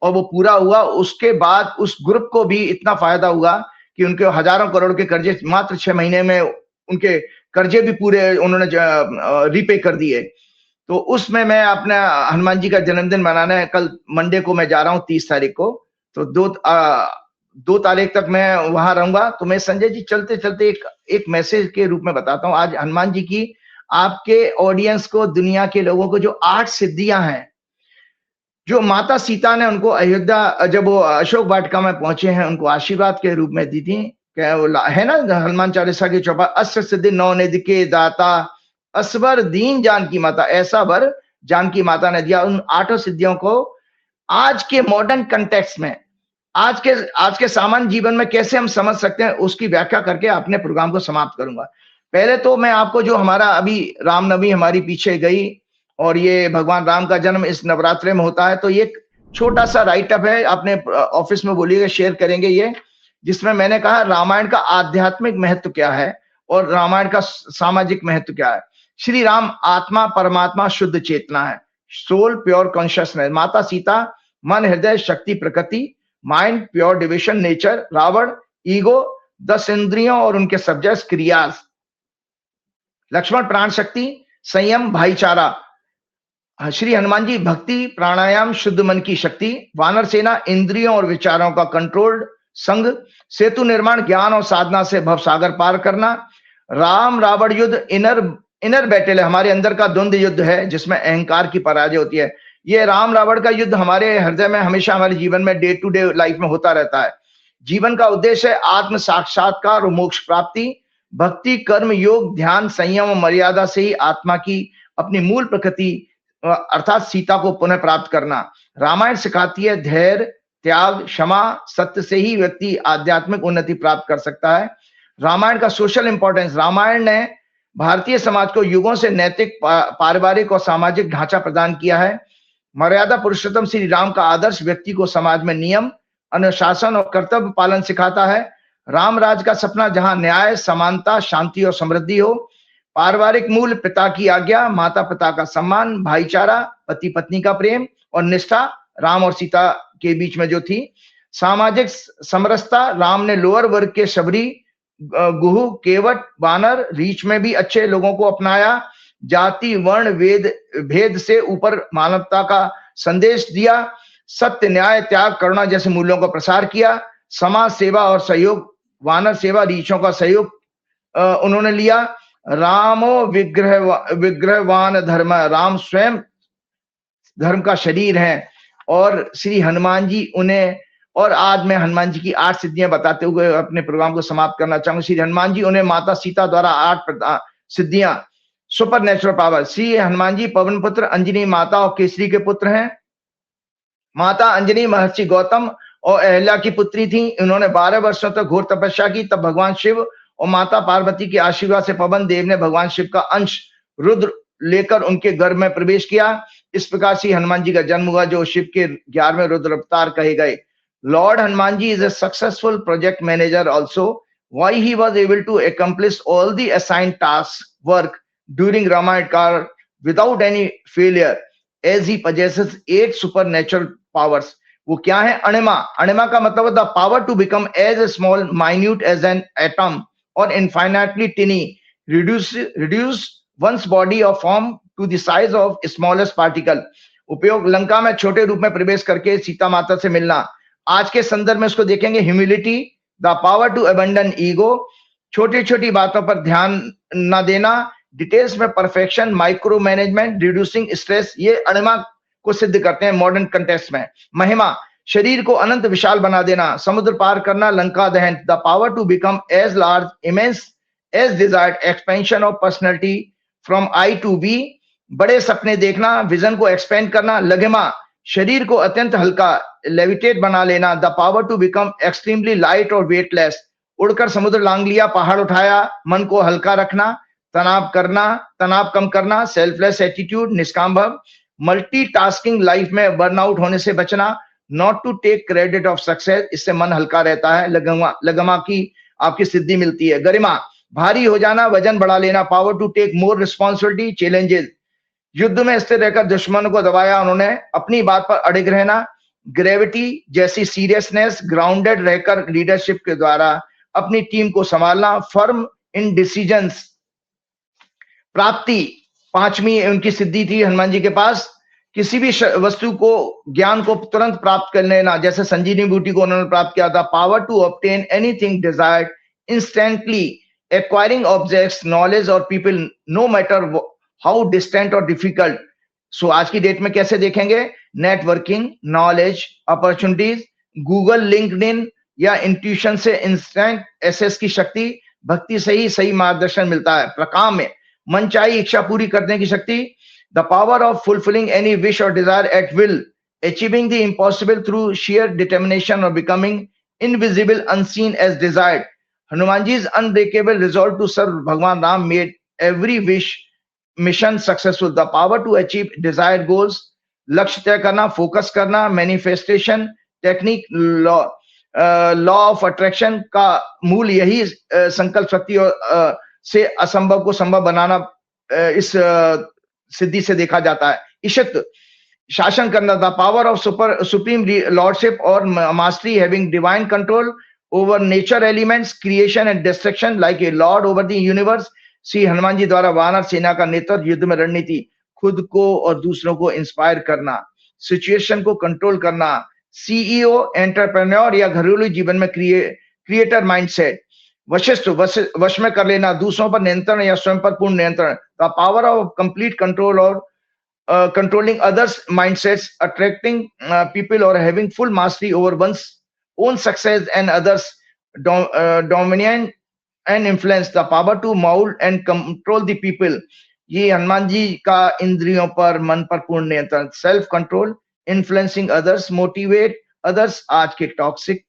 और वो पूरा हुआ। उसके बाद उस ग्रुप को भी इतना फायदा हुआ कि उनके हजारों करोड़ के कर्जे मात्र 6 महीने में उनके कर्जे भी पूरे उन्होंने रीपे कर दिए। तो उसमें मैं अपना हनुमान जी का जन्मदिन मनाने कल मंडे को मैं जा रहा हूँ 30 तारीख को। तो 2 तारीख तक मैं वहां रहूंगा। तो मैं संजय जी चलते चलते एक मैसेज के रूप में बताता हूँ। आज हनुमान जी की आपके ऑडियंस को, दुनिया के लोगों को जो 8 सिद्धियां हैं, जो माता सीता ने उनको अयोध्या जब वो अशोक वाटिका में पहुंचे हैं, उनको आशीर्वाद के रूप में दी थी। क्या वो है ना हनुमान चालीसा की चौपाई, अष्ट सिद्धि 9 निधि के दाता, असवर दीन जानकी माता, ऐसा वर जानकी माता ने दिया। उन 8 सिद्धियों को आज के मॉडर्न कंटेक्स्ट में, आज के सामान्य जीवन में कैसे हम समझ सकते हैं, उसकी व्याख्या करके अपने प्रोग्राम को समाप्त करूंगा। पहले तो मैं आपको जो हमारा अभी रामनवमी हमारी पीछे गई और ये भगवान राम का जन्म इस नवरात्रे में होता है, तो ये छोटा सा राइटअप है, अपने ऑफिस में बोलिएगा, शेयर करेंगे ये, जिसमें मैंने कहा रामायण का आध्यात्मिक महत्व क्या है और रामायण का सामाजिक महत्व क्या है। श्री राम आत्मा, परमात्मा, शुद्ध चेतना है, सोल, प्योर कॉन्शियसनेस। माता सीता मन, हृदय, शक्ति, प्रकृति, mind, pure division, nature. Ravan ego, 10 इंद्रियों और उनके सब्जेक्ट्स, क्रियाज। लक्ष्मण प्राण शक्ति, संयम, भाईचारा। श्री हनुमान जी भक्ति, प्राणायाम, शुद्ध मन की शक्ति। वानर सेना इंद्रियों और विचारों का कंट्रोल्ड संग। सेतु निर्माण, ज्ञान और साधना से भव सागर पार करना। राम रावण युद्ध, इनर बैटल है, हमारे अंदर का द्वंद्व युद्ध है जिसमें अहंकार की पराजय होती है। ये राम रावण का युद्ध हमारे हृदय में हमेशा हमारे जीवन में डे टू डे लाइफ में होता रहता है। जीवन का उद्देश्य है आत्म साक्षात्कार और मोक्ष प्राप्ति। भक्ति, कर्म, योग, ध्यान, संयम और मर्यादा से ही आत्मा की अपनी मूल प्रकृति अर्थात सीता को पुनः प्राप्त करना। रामायण सिखाती है धैर्य, त्याग, क्षमा, सत्य से ही व्यक्ति आध्यात्मिक उन्नति प्राप्त कर सकता है। रामायण का सोशल इंपॉर्टेंस, रामायण ने भारतीय समाज को युगों से नैतिक, पारिवारिक और सामाजिक ढांचा प्रदान किया है। मर्यादा पुरुषोत्तम श्री राम का आदर्श व्यक्ति को समाज में नियम, अनुशासन और कर्तव्य पालन सिखाता है। राम राज का सपना जहां न्याय, समानता, शांति और समृद्धि हो। पारिवारिक मूल, पिता की आज्ञा, माता पिता का सम्मान, भाईचारा, पति पत्नी का प्रेम और निष्ठा राम और सीता के बीच में जो थी। सामाजिक समरसता, राम ने लोअर वर्ग के शबरी, गुहू, केवट, वानर, रीच में भी अच्छे लोगों को अपनाया। जाति, वर्ण, वेद भेद से ऊपर मानवता का संदेश दिया। सत्य, न्याय, त्याग, करुणा जैसे मूल्यों का प्रसार किया। समाज सेवा और सहयोग, वानर सेवा, रीछों का सहयोग उन्होंने लिया। रामो विग्रहवान धर्म, राम स्वयं धर्म का शरीर है। और श्री हनुमान जी उन्हें, और आज मैं हनुमान जी की 8 सिद्धियां बताते हुए अपने प्रोग्राम को समाप्त करना चाहूंगा। श्री हनुमान जी उन्हें माता सीता द्वारा 8 सिद्धियां, supernatural power. Shri Hanuman ji पवन पुत्र, अंजनी माता और केसरी के पुत्र हैं। माता अंजनी महर्षि गौतम और अहल्या की पुत्री थी। इन्होंने 12 वर्षों तक घोर तपस्या की। तब भगवान शिव और माता पार्वती के आशीर्वाद से पवन देव ने भगवान शिव का अंश रुद्र लेकर उनके गर्भ में प्रवेश किया। इस प्रकार से हनुमान जी का जन्म हुआ, जो शिव के 11वें रुद्र अवतार कहे गए। Lord Hanuman ji is a successful project manager also. Why he was able to accomplish all the assigned tasks work during Ramayana Kal without any failure, as he possesses 8 supernatural powers. वो क्या है? अणिमा। अणिमा का मतलब the power to become as small minute as an atom और infinitely tiny, reduce one's body और form to the size of smallest particle. उपयोग लंका में छोटे रूप में प्रवेश करके सीता माता से मिलना। आज के संदर्भ में इसको देखेंगे humility, the power to abandon ego, छोटी छोटी बातों पर ध्यान न देना, डिटेल्स में perfection, micro management, reducing stress, ये अणिमा को सिद्ध करते हैं मॉडर्न कंटेक्स्ट में। महिमा, शरीर को अनंत विशाल बना देना, समुद्र पार करना, लंका दहन, the power to become as large, immense as desired, expansion of personality from I to be, बड़े सपने देखना, विजन को एक्सपेंड करना। लघिमा, शरीर को अत्यंत हल्का, लेविटेट बना लेना, the power to become extremely light और वेटलेस, उड़कर समुद्र लांग लिया, पहाड़ उठाया, मन को हल्का रखना, तनाव कम करना, सेल्फलेस एटीट्यूड, निष्काम भाव। मल्टीटास्किंग लाइफ में बर्नआउट होने से बचना, not to take credit of success, इससे मन हल्का रहता है, लगमा की आपकी सिद्धि मिलती है। गरिमा, भारी हो जाना, वजन बढ़ा लेना, power to take more responsibility, challenges, युद्ध में स्थिर रहकर दुश्मनों को दबाया उन्होंने, अपनी बात पर अड़िग रहना, ग्रेविटी जैसी सीरियसनेस, ग्राउंडेड रहकर लीडरशिप के द्वारा अपनी टीम को संभालना, फर्म इन डिसीजंस, प्राप्ति, पांचवी उनकी सिद्धि थी हनुमान जी के पास, किसी भी वस्तु को, ज्ञान को तुरंत प्राप्त कर लेना, जैसे संजीवनी बूटी को उन्होंने प्राप्त किया था, power to obtain anything desired instantly, acquiring objects, knowledge और people no matter how distant और डिफिकल्ट। सो आज की डेट में कैसे देखेंगे, networking, knowledge, opportunities, Google, LinkedIn या इंट्यूशन से इंस्टेंट एसेस की शक्ति, भक्ति से ही सही मार्गदर्शन मिलता है, प्रकाम में मनचाही इच्छा पूरी करने की शक्ति, the power of fulfilling any wish और desire at will, achieving the impossible through sheer determination or becoming invisible unseen as desired. Hanumanji's unbreakable resolve to serve Bhagwan Ram made every wish mission successful. The power to achieve desired goals, लक्ष्य तय करना, focus करना, manifestation technique, law of attraction का मूल यही संकल्प शक्ति से असंभव को संभव बनाना इस सिद्धि से देखा जाता है। ईशत, शासन करना, the power of supreme lordship और mastery, having divine control over nature elements, creation and destruction, like a lord over the universe. Shri Hanuman ji द्वारा वानर सेना का नेतृत्व, युद्ध में रणनीति, खुद को और दूसरों को इंस्पायर करना, सिचुएशन को कंट्रोल करना, सीईओ, एंटरप्रेन्योर या घरेलू जीवन में क्रिएटर माइंडसेट, वशिष्ठ, वश में कर लेना, दूसरों पर नियंत्रण या स्वयं पर पूर्ण नियंत्रण, the power of complete control और controlling others mindsets, attracting people or having full mastery over one's own success and others dominion and influence, the power to mold and control the people. ये हनुमान जी का इंद्रियों पर, मन पर पूर्ण नियंत्रण, self control, influencing others, motivate others, आज के टॉक्सिक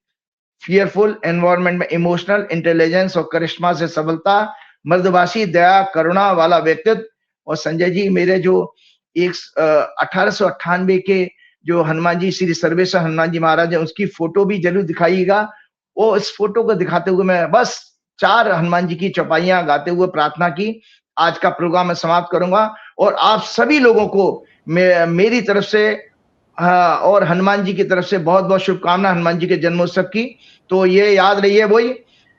फियरफुल एनवायरनमेंट में इमोशनल इंटेलिजेंस और करिश्मा से सबलता, मृदुभाषी, दया, करुणा वाला व्यक्तित्व। और संजय जी, मेरे जो 1898 के जो हनुमान जी, श्री सर्वेश्वर हनुमान जी महाराज है, उसकी फोटो भी जरूर दिखाइएगा। वो इस फोटो को दिखाते हुए मैं बस 4 हनुमान जी की चौपाइयां गाते हुए प्रार्थना की आज का प्रोग्राम मैं समाप्त करूंगा। और आप सभी लोगों को मेरी तरफ से और हनुमान जी की तरफ से बहुत बहुत शुभकामना हनुमान जी के जन्मोत्सव की। तो ये याद रहिए वही,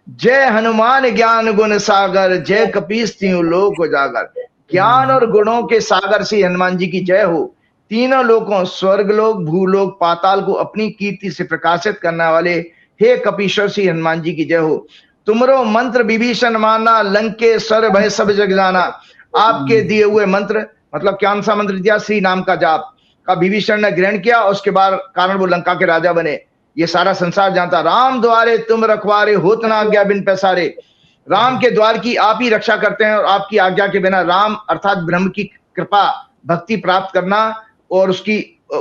जय हनुमान ज्ञान गुण सागर, जय कपीस तीनों लोक उजागर। ज्ञान और गुणों के सागर से हनुमान जी की जय हो। तीनों लोकों, स्वर्ग लोक, भूलोक, पाताल को अपनी कीर्ति से प्रकाशित करने वाले हे कपीश्वर श्री हनुमान जी की जय हो। तुमरो मंत्र विभीषण माना, लंकेश्वर भय सब जग जाना। आपके दिए हुए मंत्र, मतलब कौन सा मंत्र दिया? श्री नाम का जाप का विभीषण ने ग्रहण किया, उसके बाद कारण वो लंका के राजा बने। ये सारा संसार जानता। राम द्वारे तुम रखवारे, होत ना आज्ञा बिन पैसारे। राम के द्वार की आप ही रक्षा करते हैं और आपकी आज्ञा के बिना राम अर्थात ब्रह्म की कृपा, भक्ति प्राप्त करना और उसकी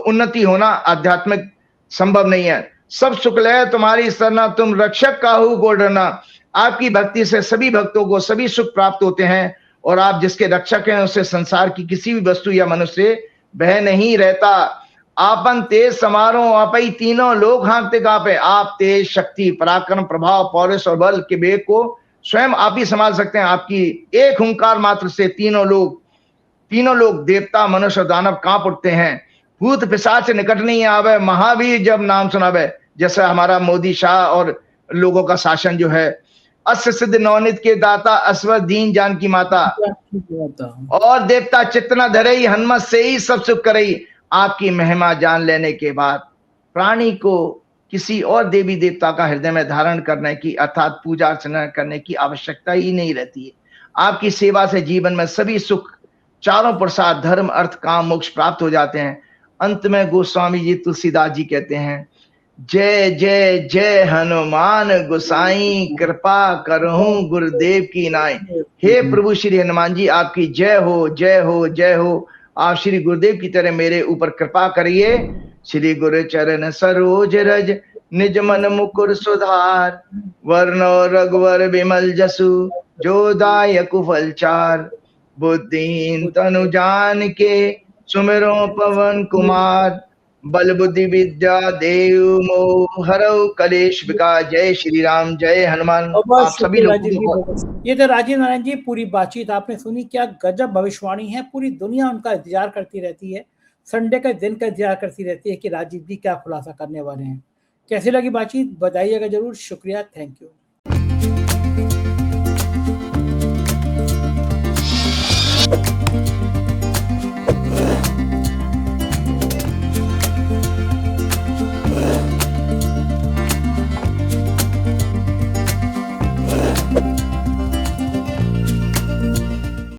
उन्नति होना आध्यात्मिक संभव नहीं है। सब शुक्ल है तुम्हारी सरना, तुम रक्षक काहू को डरना। आपकी भक्ति से सभी भक्तों को सभी सुख प्राप्त होते हैं और आप जिसके रक्षक हैं उससे संसार की किसी भी वस्तु या मनुष्य भय नहीं रहता। आपन तेज समारो आपई, तीनों लोग हाँकते कांपे। आप तेज, शक्ति, पराक्रम, प्रभाव, पौरुष और बल के वेग को स्वयं आप ही संभाल सकते हैं। आपकी एक हुंकार मात्र से तीनों लोग देवता, मनुष्य और दानव कांप उठते हैं। भूत पिशाच निकट नहीं आवे, महावीर जब नाम सुनावे। जैसा हमारा मोदी शाह और लोगों का शासन जो है। अष्ट सिद्ध नवनीत के दाता, अश्वर दीन जान की माता। और देवता चित्तना धरई, हनुमत से ही सब सुख करई। आपकी महिमा जान लेने के बाद प्राणी को किसी और देवी देवता का हृदय में धारण करने की अर्थात पूजा अर्चना करने की आवश्यकता ही नहीं रहती है। आपकी सेवा से जीवन में सभी सुख, चारों प्रसाद, धर्म, अर्थ, काम, मोक्ष प्राप्त हो जाते हैं। अंत में गोस्वामी जी तुलसीदास जी कहते हैं, जय जय जय हनुमान गोसाई, कृपा करहूं गुरुदेव की नाई। हे प्रभु श्री हनुमान जी, आपकी जय हो, जय हो, जय हो। आप श्री गुरुदेव की तरह मेरे ऊपर कृपा करिए। श्री गुरु चरण सरोज रज, निज मन मुकुर सुधार। वर्ण रघुवर विमल जसु, जो दायक फल चार। बुद्धिहीन तनु जान के, सुमिरो पवन कुमार, बल बुद्धि विद्या देव मोह हरौ कलेश विकार। जय श्री राम, जय हनुमान। बहुत आप सभी शुक्रिया लोगों राजीव जी, को बहुत। ये तो राजीव नारायण जी, पूरी बातचीत आपने सुनी, क्या गजब भविष्यवाणी है। पूरी दुनिया उनका इंतजार करती रहती है, संडे के दिन का इंतजार करती रहती है कि राजीव जी क्या खुलासा करने वाले हैं। कैसी लगी बातचीत बताइएगा जरूर। शुक्रिया, थैंक यू।